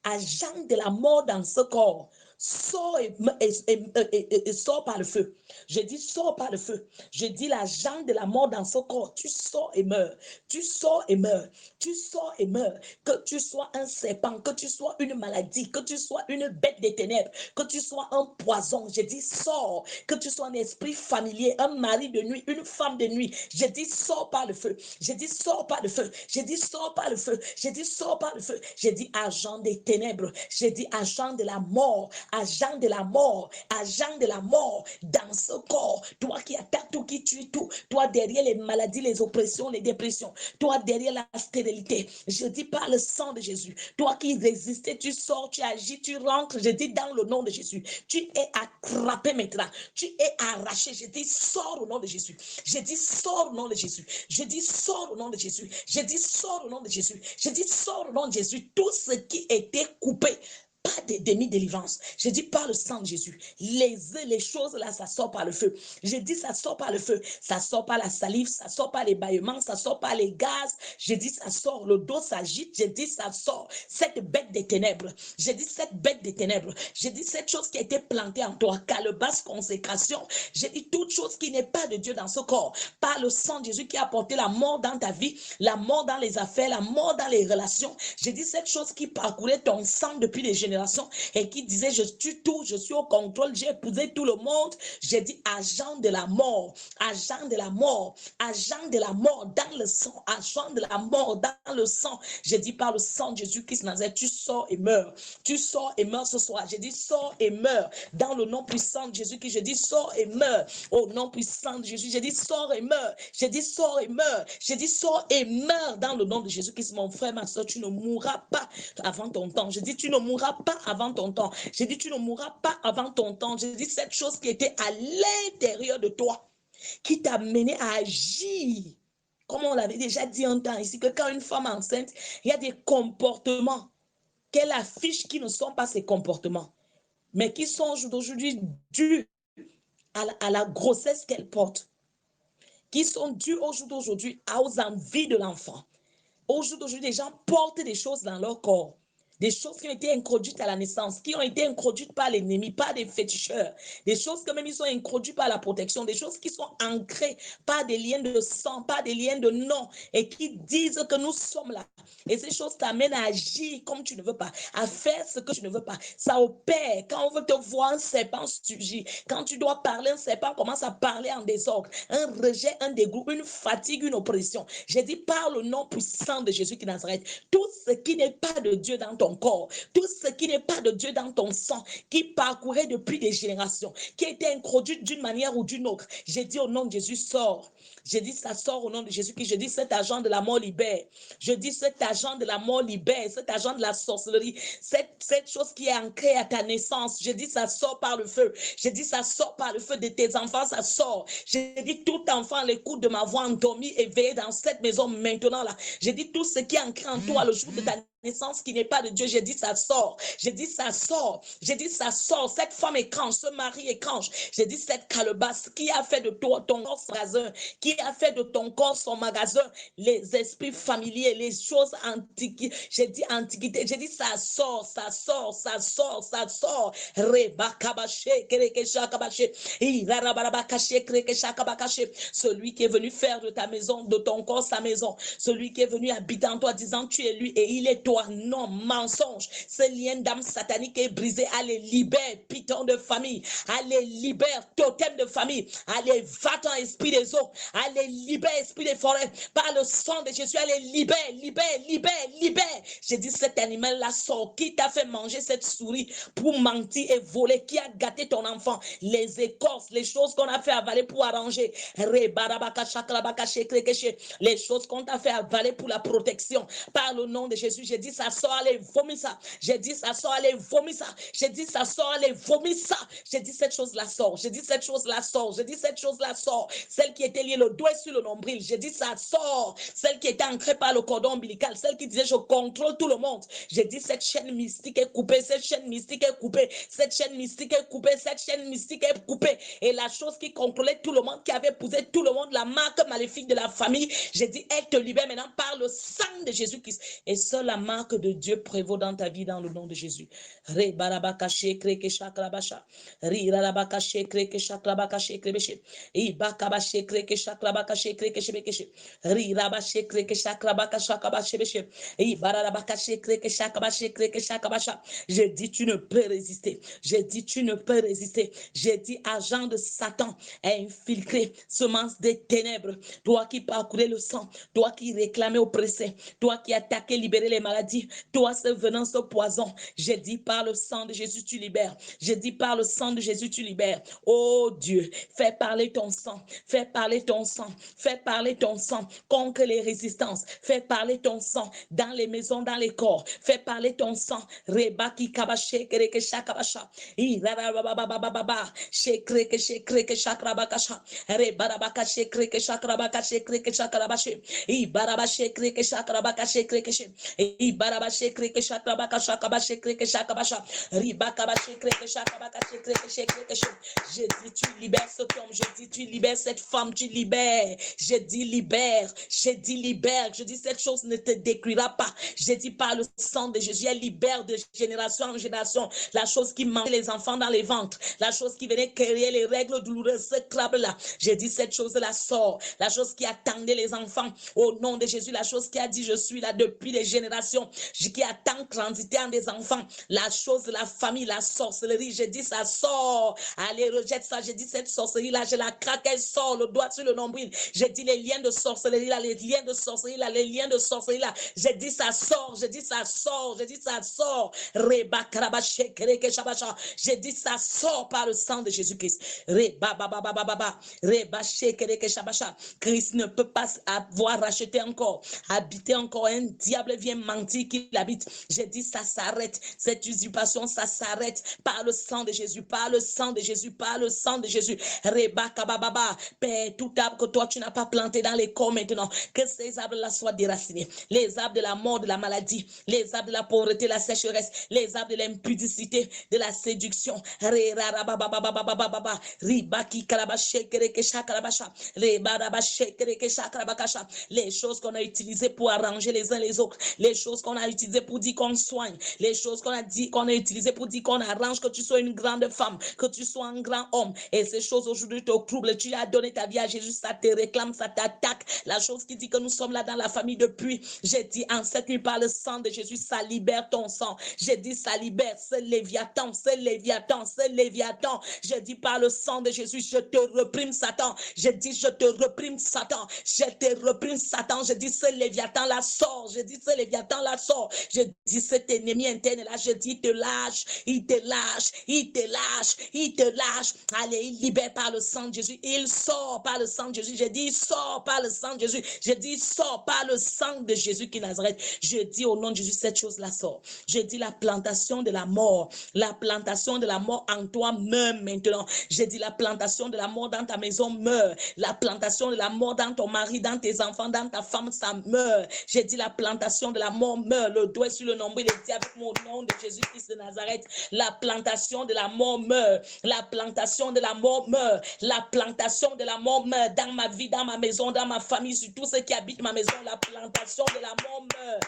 Agent de la mort dans ce corps. Sors et sors par le feu. Je dis sors par le feu. Je dis l'agent de la mort dans ce corps. Tu sors et meurs. Tu sors et meurs. Tu sors et meurs. Que tu sois un serpent, que tu sois une maladie, que tu sois une bête des ténèbres, que tu sois un poison. Je dis sors. Que tu sois un esprit familier, un mari de nuit, une femme de nuit. Je dis sors par le feu. Je dis sors par le feu. Je dis sors par le feu. Je dis sors par le feu. Je dis agent des ténèbres. Je dis agent de la mort. agent de la mort, agent de la mort dans ce corps, toi qui attaques tout, qui tue tout, toi derrière les maladies, les oppressions, les dépressions, toi derrière la stérilité, je dis par le sang de Jésus, toi qui résistais, tu sors, tu agis, tu rentres, je dis dans le nom de Jésus, tu es attrapé maintenant, tu es arraché, je dis sors au nom de Jésus, je dis sors au nom de Jésus, je dis sors au nom de Jésus, je dis sors au nom de Jésus, je dis sors au nom de Jésus, tout ce qui était coupé, pas de demi-délivrance. Je dis par le sang de Jésus. Les choses là, ça sort par le feu. Je dis ça sort par le feu. Ça sort par la salive, ça sort par les bâillements, ça sort par les gaz. Je dis ça sort. Le dos s'agite. Je dis ça sort. Cette bête des ténèbres. Je dis cette bête des ténèbres. Je dis cette chose qui a été plantée en toi. Calebasse, consécration. Je dis toute chose qui n'est pas de Dieu dans ce corps. Par le sang de Jésus qui a apporté la mort dans ta vie, la mort dans les affaires, la mort dans les relations. Je dis cette chose qui parcourait ton sang depuis les générations et qui disait je tue tout, je suis au contrôle, j'ai épousé tout le monde. J'ai dit agent de la mort, agent de la mort, agent de la mort dans le sang, agent de la mort dans le sang. J'ai dit par le sang de Jésus-Christ Nazareth, tu sors et meurs. Tu sors et meurs ce soir. J'ai dit sors et meurs dans le nom puissant de Jésus-Christ. J'ai dit sors et meurs au nom puissant de Jésus. J'ai dit sors et meurs. J'ai dit sors et meurs. J'ai dit sors et meurs dans le nom de Jésus-Christ. Mon frère, ma soeur, tu ne mourras pas avant ton temps. J'ai dit tu ne mourras pas avant ton temps. J'ai dit tu ne mourras pas avant ton temps. J'ai dit cette chose qui était à l'intérieur de toi, qui t'a mené à agir. Comme on l'avait déjà dit un temps ici, que quand une femme enceinte, il y a des comportements qu'elle affiche qui ne sont pas ses comportements, mais qui sont aujourd'hui dus à la grossesse qu'elle porte, qui sont dus au jour d'aujourd'hui aux envies de l'enfant. Au jour d'aujourd'hui, les gens portent des choses dans leur corps, des choses qui ont été introduites à la naissance, qui ont été introduites par l'ennemi, par des féticheurs, des choses que même ils sont introduits par la protection, des choses qui sont ancrées par des liens de sang, par des liens de nom, et qui disent que nous sommes là. Et ces choses t'amènent à agir comme tu ne veux pas, à faire ce que tu ne veux pas. Ça opère. Quand on veut te voir, un serpent surgit. Quand tu dois parler, un serpent commence à parler en désordre. Un rejet, un dégoût, une fatigue, une oppression. J'ai dit par le nom puissant de Jésus qui Nazareth, tout ce qui n'est pas de Dieu dans ton corps, tout ce qui n'est pas de Dieu dans ton sang, qui parcourait depuis des générations, qui a été introduit d'une manière ou d'une autre, j'ai dit au nom de Jésus, sors. J'ai dit ça sort au nom de Jésus. Je dis cet agent de la mort libère. Je dis cet agent de la mort libère, cet agent de la sorcellerie, cette chose qui est ancrée à ta naissance. Je dis ça sort par le feu. Je dis ça sort par le feu de tes enfants, ça sort. J'ai dit tout enfant, l'écoute de ma voix endormi, éveillé dans cette maison maintenant là. J'ai dit tout ce qui est ancré en toi le jour de ta naissance qui n'est pas de Dieu. J'ai dit ça sort. J'ai dit ça sort. J'ai dit ça sort. Cette femme étrange, ce mari étrange. J'ai dit cette calebasse qui a fait de toi ton corps son magasin, qui a fait de ton corps son magasin, les esprits familiers, les choses antiques. J'ai dit antiquité. J'ai dit ça sort, ça sort, ça sort, ça sort. Celui qui est venu faire de ta maison, de ton corps sa maison, celui qui est venu habiter en toi disant tu es lui et il est toi. Non, mensonge. Ce lien d'âme satanique est brisé. Allez, libère, python de famille. Allez, libère, totem de famille. Allez, va-t'en, esprit des eaux. Allez, libère, esprit des forêts. Par le sang de Jésus, allez, libère, libère, libère, libère. J'ai dit, cet animal-là sort. Qui t'a fait manger cette souris pour mentir et voler? Qui a gâté ton enfant? Les écorces, les choses qu'on a fait avaler pour arranger. Les choses qu'on t'a fait avaler pour la protection. Par le nom de Jésus, j'ai dit ça sort, allez, vomis ça. J'ai dit ça sort, allez, vomis ça. J'ai dit ça sort, allez, vomis ça. J'ai dit cette chose-là sort. J'ai dit cette chose-là sort. J'ai dit cette chose-là sort. Celle qui était liée le doigt sur le nombril. J'ai dit ça sort. Celle qui était ancrée par le cordon ombilical. Celle qui disait je contrôle tout le monde. J'ai dit cette chaîne mystique est coupée. Cette chaîne mystique est coupée. Cette chaîne mystique est coupée. Cette chaîne mystique est coupée. Et la chose qui contrôlait tout le monde, qui avait épousé tout le monde, la marque maléfique de la famille, j'ai dit elle te libère maintenant par le sang de Jésus-Christ. Et seule la marque de Dieu prévaut dans ta vie dans le nom de Jésus. Re barabakache kreke shakrabasha. Ri rarabakache kreke shakrabakache krebeshe. I bakabache kreke shakrabaka shekreke shebekeshe. Riraba shekreke shakrabaka shakaba shebeshe. Ibarabaka shekreke shakaba shekreke shakabasha. Je dis, tu ne peux résister. Je dis, tu ne peux résister. Je dis, agent de Satan, infiltré, semence des ténèbres, toi qui parcourais le sang, toi qui réclamais oppressé, toi qui attaquais, libérer les maladies, toi ce venin, ce poison, je dis par le sang de Jésus, tu libères. Je dis par le sang de Jésus, tu libères. Oh Dieu, fais parler ton sang, fais parler ton sang, fais parler ton sang contre les résistances, fais parler ton sang dans les maisons, dans les corps, fais parler ton sang. Rebaki kabache kereke shakabasha. Irabababababa shekreke shekreke shakrabakasha. Rebarabaka shekreke shakrabaka shekreke shakrabashe. Ibaraba shekreke shakrabaka shekreke she. Ibaraba shekreke shakrabaka shakabashe kreke shakabasha. Ribaka shekreke shakrabaka shekreke shekreke she. Je dis tu libères cet homme, je dis tu libères cette femme, tu libères. Je dis libère, je dis libère. Je dis cette chose ne te détruira pas. Je dis par le sang de Jésus, elle libère de génération en génération la chose qui mangeait les enfants dans les ventres, la chose qui venait créer les règles douloureuses, ce crabe-là. J'ai dit cette chose-là sort, la chose qui attendait les enfants au nom de Jésus, la chose qui a dit je suis là depuis des générations, qui attend transiter en des enfants, la chose, la famille, la sorcellerie, j'ai dit ça sort, allez rejette ça, j'ai dit cette sorcellerie-là, je la craque, elle sort, le doigt sur le nombril, j'ai dit les liens de sorcellerie-là, les liens de sorcellerie-là, les liens de sorcellerie-là, j'ai dit ça sort, j'ai dit ça sort, j'ai dit ça sort, j'ai dit ça sort par le sang de Jésus-Christ. Christ ne peut pas avoir racheté encore, habiter encore. Un diable vient mentir qu'il habite. J'ai dit ça s'arrête. Cette usurpation, ça s'arrête par le sang de Jésus, par le sang de Jésus, par le sang de Jésus. Père, tout arbre que toi tu n'as pas planté dans les corps maintenant, que ces arbres-là soient déracinés. Les arbres de la mort, de la maladie, les arbres de la pauvreté, la sécheresse, les arbres de l'impudicité, de la séduction. Les choses qu'on a utilisées pour arranger les uns les autres, les choses qu'on a utilisées pour dire qu'on soigne, les choses qu'on a utilisées pour dire qu'on arrange, que tu sois une grande femme, que tu sois un grand homme, et ces choses aujourd'hui te troublent. Tu as donné ta vie à Jésus, ça te réclame, ça t'attaque. La chose qui dit que nous sommes là dans la famille depuis, j'ai dit en cette nuit par le sang de Jésus, ça libère ton sang. J'ai dit ça libère ce Léviathan, ce Léviathan, ce Léviathan. J'ai dit par le sang de Jésus, je te reprime Satan. J'ai dit je te reprime Satan. Je te reprime Satan. Je dis ce Léviathan là sort. Je dis ce Léviathan là sort. Je dis cet ennemi interne là, je dis il te lâche, il te lâche, il te lâche, il te lâche. Allez, il libère par le sang de Jésus. Il sort par le sang de Jésus. Je dis il sort par le sang de Jésus. Je dis il sort par le sang de Jésus qui Nazareth. Je dis au nom de Jésus, cette chose-là sort. Je dis la plantation de la mort. La plantation de la mort en toi meurt maintenant. Je dis la plantation de la mort dans ta maison meurt. La plantation de la mort dans ton mari, dans tes enfants, dans ta femme, ça meurt. Je dis la plantation de la mort meurt. Le doigt sur le nombril et dit avec mon nom de Jésus-Christ de Nazareth. La plantation de la mort meurt. La plantation de la mort meurt. La plantation de la mort meurt dans ma vie, dans ma maison, dans ma famille, sur tous ceux qui habitent ma maison. La plantation de la mort meurt.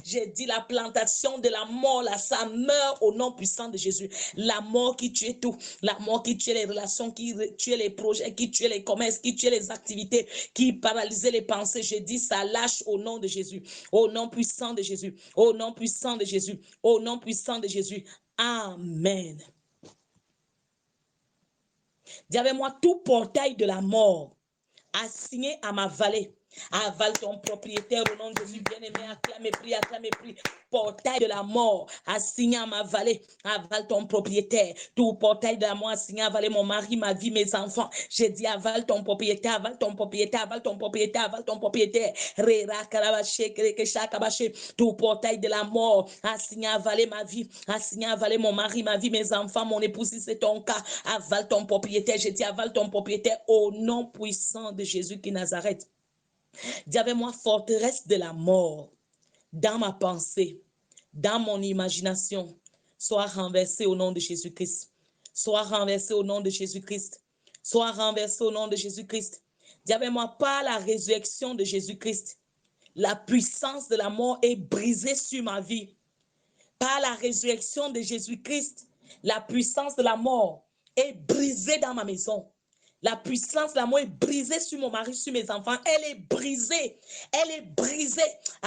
J'ai dit la plantation de la mort, là, ça meurt au nom puissant de Jésus. La mort qui tue tout, la mort qui tue les relations, qui tue les projets, qui tue les commerces, qui tue les activités, qui paralysait les pensées. J'ai dit ça lâche au nom de Jésus, au nom puissant de Jésus, au nom puissant de Jésus, au nom puissant de Jésus. Amen. Dis avec moi, tout portail de la mort assigné à ma vallée, avale ton propriétaire au nom de Jésus, bien-aimé, acclame, prie. Portail de la mort, assigné à ma vallée, avale ton propriétaire. Tout portail de la mort, assigné à avaler mon mari, ma vie, mes enfants. J'ai dit, avale ton propriétaire, avale ton propriétaire, avale ton propriétaire, avale ton propriétaire. Tout portail de la mort, assigné à avaler ma vie, assigné à avaler mon mari, ma vie, mes enfants, mon épouse, si c'est ton cas, avale ton propriétaire. J'ai dit, avale ton propriétaire au nom puissant de Jésus qui Nazareth. Dis avec moi, forteresse de la mort, dans ma pensée, dans mon imagination, soit renversée au nom de Jésus-Christ. Soit renversée au nom de Jésus-Christ. Soit renversée au nom de Jésus-Christ. Dis avec moi, par la résurrection de Jésus-Christ, la puissance de la mort est brisée sur ma vie. Par la résurrection de Jésus-Christ, la puissance de la mort est brisée dans ma maison. La puissance, l'amour est brisée sur mon mari, sur mes enfants. Elle est brisée. Elle est brisée.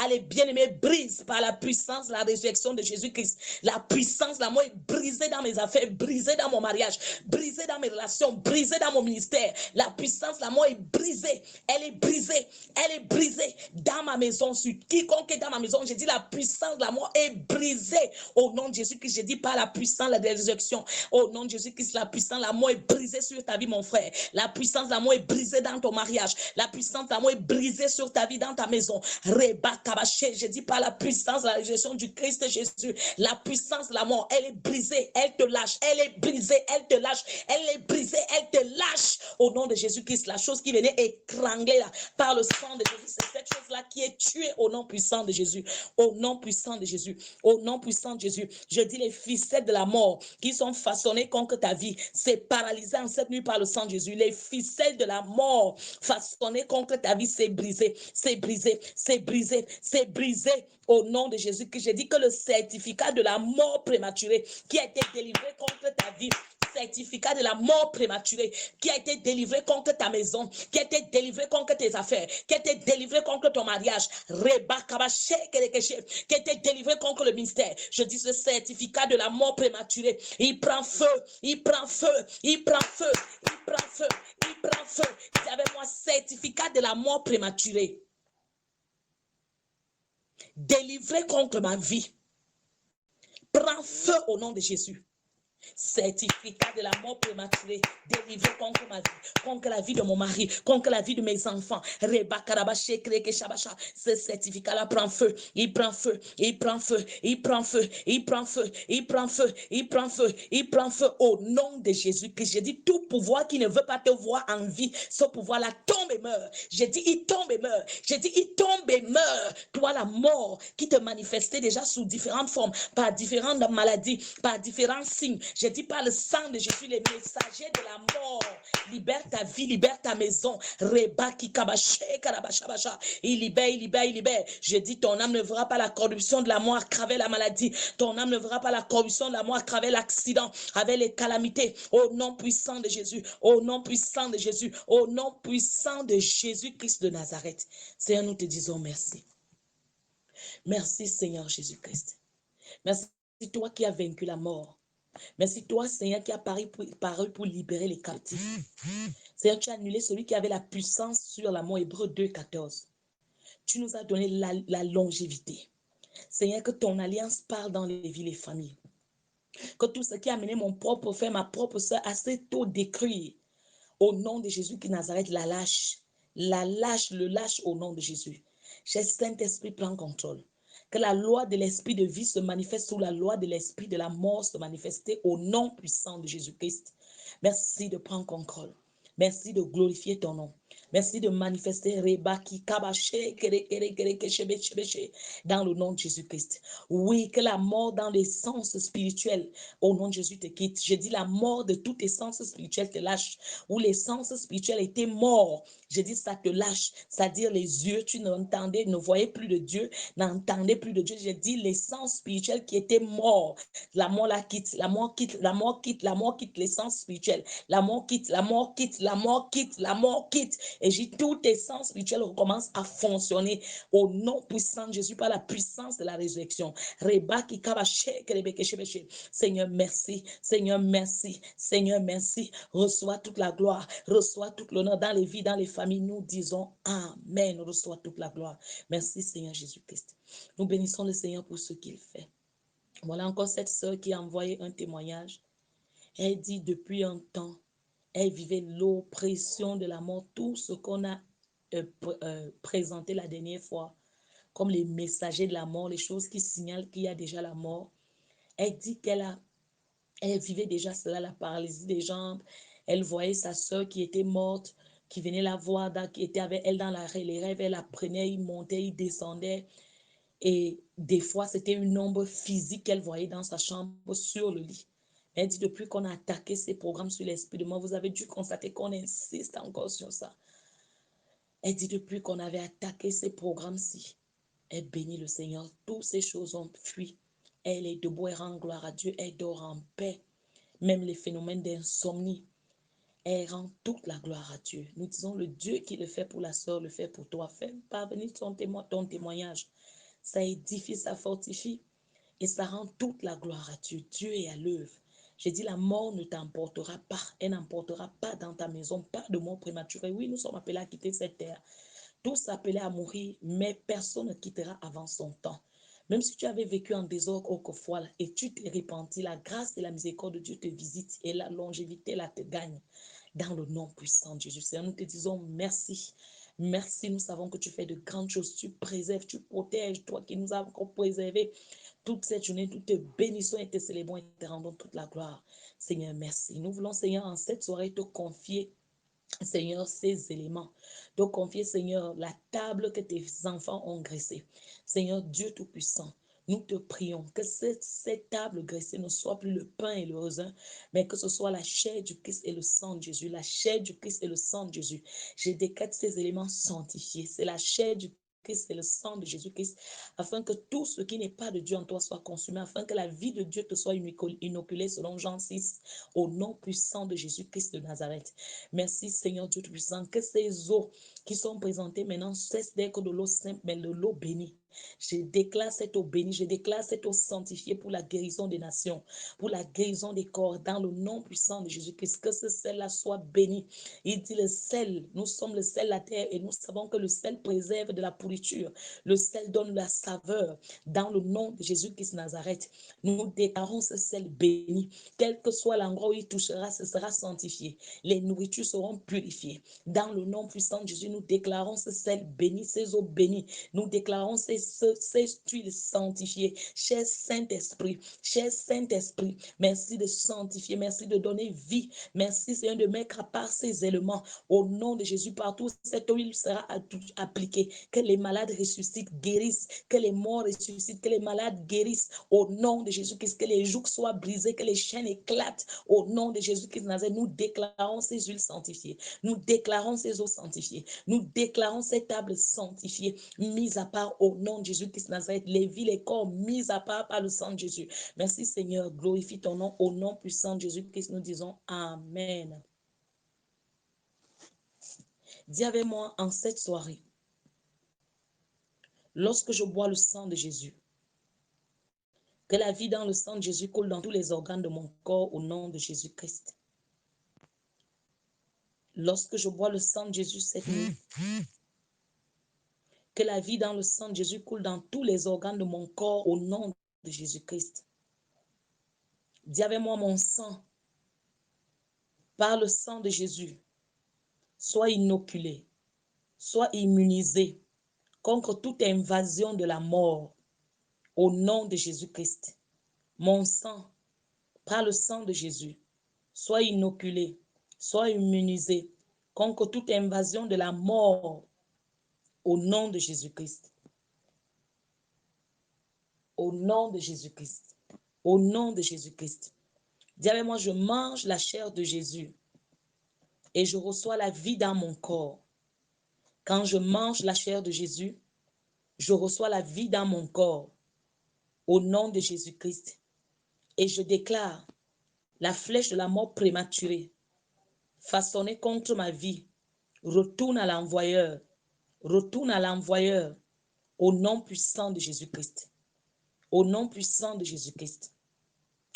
Elle est bien-aimée, brise par la puissance, la résurrection de Jésus-Christ. La puissance, l'amour est brisée dans mes affaires, brisée dans mon mariage, brisée dans mes relations, brisée dans mon ministère. La puissance, l'amour est brisée. Elle est brisée. Elle est brisée dans ma maison. Sur quiconque est dans ma maison, j'ai dit la puissance, l'amour est brisée. Au nom de Jésus-Christ, j'ai dit par la puissance, la résurrection. Au nom de Jésus-Christ, la puissance, l'amour est brisée sur ta vie, mon frère. La puissance d'amour est brisée dans ton mariage. La puissance d'amour est brisée sur ta vie, dans ta maison. Reba kabaché, je dis par la puissance, la résurrection du Christ Jésus. La puissance de l'amour, elle est brisée, elle te lâche. Elle est brisée, elle te lâche. Elle est brisée, elle te lâche. Au nom de Jésus-Christ, la chose qui venait étrangler là, par le sang de Jésus, c'est cette chose-là qui est tuée au nom puissant de Jésus. Au nom puissant de Jésus. Au nom puissant de Jésus. Je dis les ficelles de la mort qui sont façonnées contre ta vie, c'est paralysé en cette nuit par le sang de Jésus. Les ficelles de la mort façonnées contre ta vie, c'est brisé, c'est brisé, c'est brisé, c'est brisé au nom de Jésus. Que j'ai dit que le certificat de la mort prématurée qui a été délivré contre ta vie, certificat de la mort prématurée qui a été délivré contre ta maison, qui a été délivré contre tes affaires, qui a été délivré contre ton mariage, qui a été délivré contre le ministère. Je dis ce certificat de la mort prématurée, il prend feu, il prend feu, il prend feu, il prend feu, il prend feu. Dis avec moi, certificat de la mort prématurée, délivré contre ma vie, prend feu au nom de Jésus. Certificat de la mort prématurée, délivré contre ma vie, contre la vie de mon mari, contre la vie de mes enfants. Ce certificat-là prend feu, il prend feu, il prend feu, il prend feu, il prend feu, il prend feu, il prend feu, il prend feu au nom de Jésus. Que j'ai dit tout pouvoir qui ne veut pas te voir en vie, ce pouvoir-là tombe et meurt. J'ai dit il tombe et meurt. J'ai dit il tombe et meurt. Toi la mort qui te manifestait déjà sous différentes formes, par différentes maladies, par différents signes. J'ai dit par le sang de Jésus, les messagers de la mort, libère ta vie, libère ta maison. Il libère, il libère, il libère. Je dis ton âme ne verra pas la corruption de la mort à travers la maladie. Ton âme ne verra pas la corruption de la mort à travers l'accident, avec les calamités. Au nom puissant de Jésus, au nom puissant de Jésus, au nom puissant de Jésus-Christ de Nazareth. Seigneur, nous te disons merci. Merci Seigneur Jésus-Christ. Merci toi qui as vaincu la mort. Merci toi, Seigneur, qui a paru pour libérer les captifs. Seigneur, tu as annulé celui qui avait la puissance sur la mort. Hébreux 2, 14. Tu nous as donné la longévité. Seigneur, que ton alliance parle dans les villes et familles. Que tout ce qui a amené mon propre frère, ma propre soeur, assez tôt décrire. Au nom de Jésus qui Nazareth, la lâche. La lâche, le lâche au nom de Jésus. Cher Saint-Esprit, prends contrôle. Que la loi de l'esprit de vie se manifeste sous la loi de l'esprit de la mort se manifester au nom puissant de Jésus-Christ. Merci de prendre contrôle. Merci de glorifier ton nom. Merci de manifester dans le nom de Jésus-Christ. Oui, que la mort dans les sens spirituels, au nom de Jésus, te quitte. Je dis la mort de tout essence spirituelle te lâche. Où l'essence spirituelle était mort, je dis ça te lâche. C'est-à-dire les yeux, tu n'entendais, ne voyais plus de Dieu, n'entendais plus de Dieu. Je dis l'essence spirituelle qui était mort. La mort la quitte, la mort quitte, la mort quitte, la mort quitte l'essence spirituelle. La mort quitte, la mort quitte, la mort quitte, la mort quitte. Et j'ai toute essence spirituelle recommence à fonctionner au nom puissant de Jésus par la puissance de la résurrection. Seigneur, merci. Seigneur, merci. Seigneur, merci. Reçois toute la gloire. Reçois tout l'honneur dans les vies, dans les familles. Nous disons Amen. Reçois toute la gloire. Merci, Seigneur Jésus-Christ. Nous bénissons le Seigneur pour ce qu'il fait. Voilà encore cette sœur qui a envoyé un témoignage. Elle dit depuis un temps, elle vivait l'oppression de la mort, tout ce qu'on a présenté la dernière fois, comme les messagers de la mort, les choses qui signalent qu'il y a déjà la mort. Elle dit elle vivait déjà cela, la paralysie des jambes. Elle voyait sa sœur qui était morte, qui venait la voir, qui était avec elle dans les rêves. Elle la prenait, il montait, il descendait. Et des fois, c'était une ombre physique qu'elle voyait dans sa chambre sur le lit. Elle dit, depuis qu'on a attaqué ces programmes sur l'esprit de mort, vous avez dû constater qu'on insiste encore sur ça. Elle dit, depuis qu'on avait attaqué ces programmes-ci, elle bénit le Seigneur. Toutes ces choses ont fui. Elle est debout, elle rend gloire à Dieu, elle dort en paix. Même les phénomènes d'insomnie. Elle rend toute la gloire à Dieu. Nous disons, le Dieu qui le fait pour la sœur, le fait pour toi. Fais parvenir ton témoignage. Ça édifie, ça fortifie et ça rend toute la gloire à Dieu. Dieu est à l'œuvre. J'ai dit, la mort ne t'emportera pas. Elle n'emportera pas dans ta maison, pas de mort prématurée. Oui, nous sommes appelés à quitter cette terre. Tous appelés à mourir, mais personne ne quittera avant son temps. Même si tu avais vécu en désordre autrefois et tu t'es repenti, la grâce et la miséricorde de Dieu te visitent et la longévité là te gagne. Dans le nom puissant de Jésus, Seigneur, nous te disons merci. Merci, nous savons que tu fais de grandes choses. Tu préserves, tu protèges, toi qui nous as encore préservés toute cette journée. Nous te bénissons et te célébrons et te rendons toute la gloire. Seigneur, merci. Nous voulons, Seigneur, en cette soirée te confier, Seigneur, ces éléments. Donc, confier, Seigneur, la table que tes enfants ont graissée. Seigneur, Dieu Tout-Puissant, nous te prions que cette table graissée ne soit plus le pain et le raisin, mais que ce soit la chair du Christ et le sang de Jésus. La chair du Christ et le sang de Jésus. Je décrète ces éléments sanctifiés. C'est la chair du Christ et le sang de Jésus-Christ, afin que tout ce qui n'est pas de Dieu en toi soit consumé, afin que la vie de Dieu te soit inoculée selon Jean 6, au nom puissant de Jésus-Christ de Nazareth. Merci Seigneur Dieu Tout-Puissant, que ces eaux qui sont présentées maintenant cessent d'être de l'eau simple, mais de l'eau bénie. Je déclare cette eau bénie, je déclare cette eau sanctifiée pour la guérison des nations, pour la guérison des corps, dans le nom puissant de Jésus-Christ, que ce sel-là soit béni. Il dit le sel, nous sommes le sel de la terre et nous savons que le sel préserve de la pourriture, le sel donne la saveur. Dans le nom de Jésus-Christ Nazareth, nous déclarons ce sel béni, quel que soit l'endroit où il touchera, ce sera sanctifié. Les nourritures seront purifiées. Dans le nom puissant de Jésus, nous déclarons ce sel béni, ces eaux bénies. Nous déclarons ces huiles sanctifiées. Cher Saint-Esprit, merci de sanctifier, merci de donner vie. Merci Seigneur de mettre à part ces éléments. Au nom de Jésus, partout cette huile sera appliquée. Que les malades ressuscitent, guérissent. Que les morts ressuscitent, que les malades guérissent. Au nom de Jésus-Christ, que les jougs soient brisés, que les chaînes éclatent. Au nom de Jésus-Christ, nous déclarons ces huiles sanctifiées. Nous déclarons ces eaux sanctifiées. Nous déclarons ces tables sanctifiées, mises à part au nom de Jésus-Christ Nazareth. Les vies, les corps mis à part par le sang de Jésus. Merci Seigneur, glorifie ton nom. Au nom puissant de Jésus-Christ, nous disons Amen. Dis avec moi en cette soirée, lorsque je bois le sang de Jésus, que la vie dans le sang de Jésus coule dans tous les organes de mon corps au nom de Jésus-Christ. Lorsque je bois le sang de Jésus cette nuit, que la vie dans le sang de Jésus coule dans tous les organes de mon corps au nom de Jésus-Christ. Dis avec moi, mon sang, par le sang de Jésus, soit inoculé, soit immunisé contre toute invasion de la mort au nom de Jésus-Christ. Mon sang, par le sang de Jésus, soit inoculé, soit immunisé contre toute invasion de la mort au nom de Jésus-Christ. Au nom de Jésus-Christ. Au nom de Jésus-Christ. Dis avec moi, je mange la chair de Jésus et je reçois la vie dans mon corps. Quand je mange la chair de Jésus, je reçois la vie dans mon corps. Au nom de Jésus-Christ. Et je déclare la flèche de la mort prématurée, façonnée contre ma vie, retourne à l'envoyeur. Retourne à l'envoyeur. Au nom puissant de Jésus-Christ. Au nom puissant de Jésus-Christ.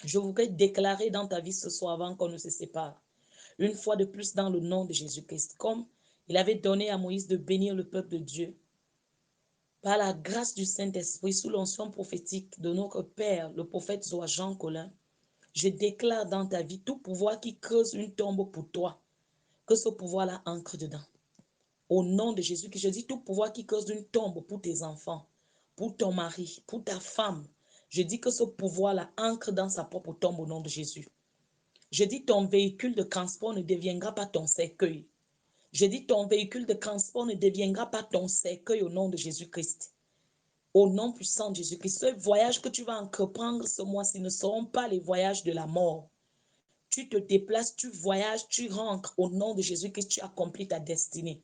Je voudrais déclarer dans ta vie ce soir avant qu'on ne se sépare. Une fois de plus dans le nom de Jésus-Christ. Comme il avait donné à Moïse de bénir le peuple de Dieu. Par la grâce du Saint-Esprit, sous l'onction prophétique de notre Père, le prophète Jean Colin, je déclare dans ta vie tout pouvoir qui creuse une tombe pour toi, que ce pouvoir-là ancre dedans. Au nom de Jésus, que je dis tout pouvoir qui creuse une tombe pour tes enfants, pour ton mari, pour ta femme, je dis que ce pouvoir-là ancre dans sa propre tombe au nom de Jésus. Je dis ton véhicule de transport ne deviendra pas ton cercueil. Je dis ton véhicule de transport ne deviendra pas ton cercueil au nom de Jésus-Christ. Au nom puissant de Jésus-Christ, ce voyage que tu vas entreprendre ce mois-ci ne seront pas les voyages de la mort. Tu te déplaces, tu voyages, tu rentres au nom de Jésus-Christ, tu accomplis ta destinée.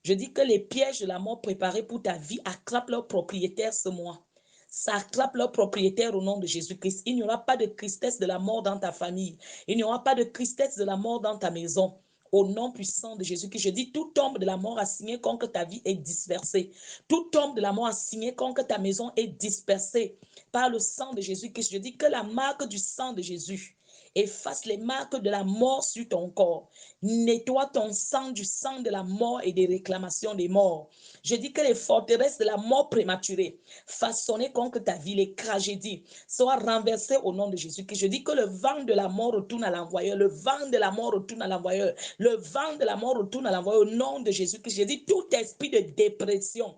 Je dis que les pièges de la mort préparés pour ta vie attrapent leurs propriétaires ce mois. Ça attrape leurs propriétaires au nom de Jésus-Christ. Il n'y aura pas de tristesse de la mort dans ta famille. Il n'y aura pas de tristesse de la mort dans ta maison. au nom puissant de Jésus, que je dis, tout homme de la mort assigné contre ta vie est dispersé. Tout homme de la mort assigné contre ta maison est dispersé par le sang de Jésus, que je dis que la marque du sang de Jésus efface les marques de la mort sur ton corps. Nettoie ton sang du sang de la mort et des réclamations des morts. Je dis que les forteresses de la mort prématurée, façonnées contre ta vie, les tragédies, soient renversées au nom de Jésus. Que je dis que le vent de la mort retourne à l'envoyeur. Le vent de la mort retourne à l'envoyeur. Le vent de la mort retourne à l'envoyeur au nom de Jésus. Que je dis tout esprit de dépression,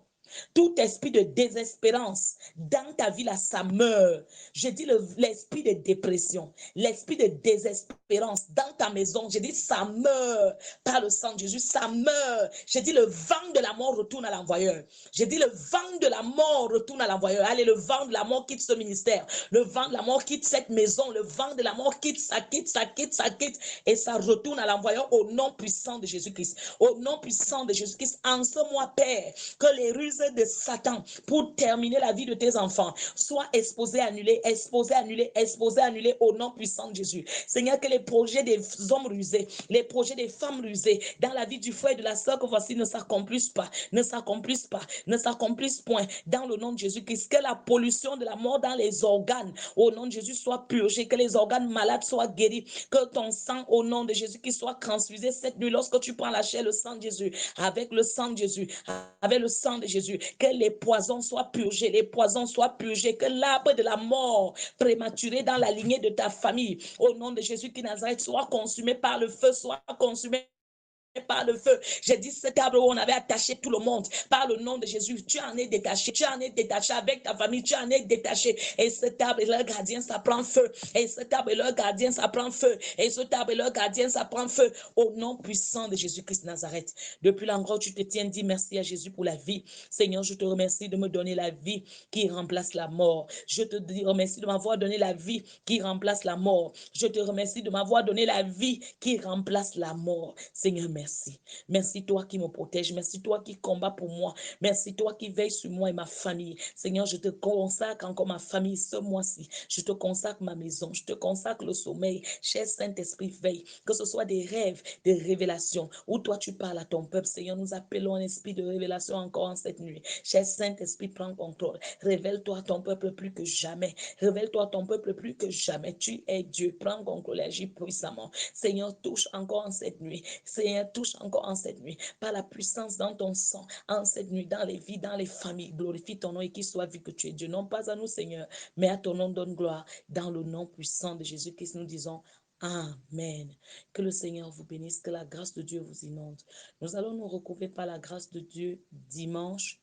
tout esprit de désespérance dans ta vie, là, ça meurt. Je dis l'esprit de dépression, l'esprit de désespérance dans ta maison. Je dis ça meurt par le sang de Jésus, ça meurt. Je dis le vent de la mort retourne à l'envoyeur. Je dis le vent de la mort retourne à l'envoyeur. Allez, le vent de la mort quitte ce ministère. Le vent de la mort quitte cette maison. Le vent de la mort quitte, ça quitte, ça quitte, ça quitte. Et ça retourne à l'envoyeur au nom puissant de Jésus-Christ. Au nom puissant de Jésus-Christ. En ce mois, Père, que les ruses de Satan pour terminer la vie de tes enfants soient exposées, annulées, exposées, annulées, exposées, annulées au nom puissant de Jésus. Seigneur, que les projets des hommes rusés, les projets des femmes rusées dans la vie du frère et de la sœur que voici ne s'accomplissent pas, ne s'accomplissent pas, ne s'accomplissent point dans le nom de Jésus-Christ. Que la pollution de la mort dans les organes au nom de Jésus soit purgée, que les organes malades soient guéris, que ton sang au nom de Jésus-Christ soit transfusé cette nuit lorsque tu prends la chair, le sang de Jésus, avec le sang de Jésus, avec le sang de Jésus, que les poisons soient purgés, les poisons soient purgés, que l'arbre de la mort prématuré dans la lignée de ta famille, au nom de Jésus qui Nazareth, soit consumé par le feu, soit consumé par le feu. J'ai dit cet arbre où on avait attaché tout le monde par le nom de Jésus. Tu en es détaché, tu en es détaché avec ta famille, tu en es détaché. Et cet arbre et leur gardien, ça prend feu. Et cet arbre et leur gardien, ça prend feu. Et cet arbre et leur gardien, ça prend feu. Au nom puissant de Jésus-Christ de Nazareth. Depuis l'endroit où tu te tiens, dis merci à Jésus pour la vie. Seigneur, je te remercie de me donner la vie qui remplace la mort. Je te remercie de m'avoir donné la vie qui remplace la mort. Je te remercie de m'avoir donné la vie qui remplace la mort. Seigneur, merci. Merci toi qui me protège. Merci toi qui combats pour moi. Merci toi qui veille sur moi et ma famille. Seigneur, je te consacre encore ma famille ce mois-ci. Je te consacre ma maison. Je te consacre le sommeil. Cher Saint-Esprit, veille. Que ce soit des rêves, des révélations, où toi tu parles à ton peuple. Seigneur, nous appelons un esprit de révélation encore en cette nuit. Cher Saint-Esprit, prends contrôle. Révèle-toi à ton peuple plus que jamais. Révèle-toi à ton peuple plus que jamais. Tu es Dieu. Prends contrôle et agis puissamment. Seigneur, touche encore en cette nuit. Seigneur, touche encore en cette nuit. Par la puissance dans ton sang, en cette nuit, dans les vies, dans les familles. Glorifie ton nom et qu'il soit vu que tu es Dieu. Non pas à nous, Seigneur, mais à ton nom donne gloire. Dans le nom puissant de Jésus-Christ, nous disons Amen. Que le Seigneur vous bénisse, que la grâce de Dieu vous inonde. Nous allons nous recouvrir par la grâce de Dieu dimanche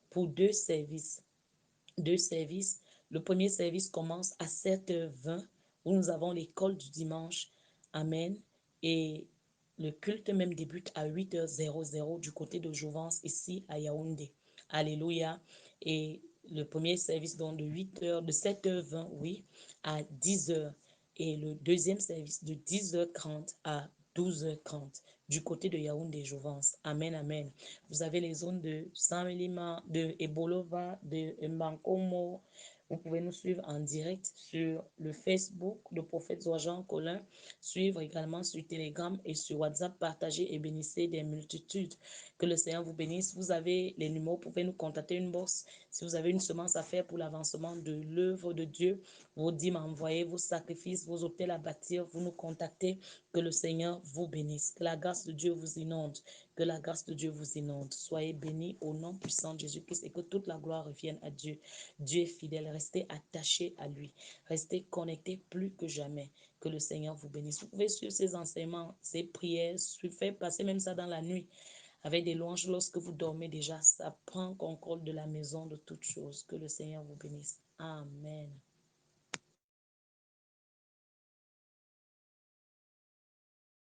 pour deux services. Le premier service commence à 7h20 où nous avons l'école du dimanche. Amen. Et le culte même débute à 8h00 du côté de Jouvence, ici à Yaoundé. Alléluia. Et le premier service donc de 7h20, oui, à 10h. Et le deuxième service de 10h30 à 12h30 du côté de Yaoundé, Jouvence. Amen, amen. Vous avez les zones de Saint-Mélima, de Ebolova, de Mbankomo. Vous pouvez nous suivre en direct sur le Facebook, le prophète Zoajan Colin. Suivre également sur Telegram et sur WhatsApp. Partagez et bénissez des multitudes. Que le Seigneur vous bénisse. Vous avez les numéros, vous pouvez nous contacter une bourse. Si vous avez une semence à faire pour l'avancement de l'œuvre de Dieu, vos dîmes à envoyer, vos sacrifices, vos hôtels à bâtir, vous nous contactez. Que le Seigneur vous bénisse. Que la grâce de Dieu vous inonde. Que la grâce de Dieu vous inonde. Soyez bénis au nom puissant de Jésus-Christ et que toute la gloire revienne à Dieu. Dieu est fidèle. Restez attachés à lui. Restez connectés plus que jamais. Que le Seigneur vous bénisse. Vous pouvez suivre ces enseignements, ces prières. Faites passer même ça dans la nuit avec des louanges lorsque vous dormez déjà. Ça prend contrôle de la maison de toutes choses. Que le Seigneur vous bénisse. Amen.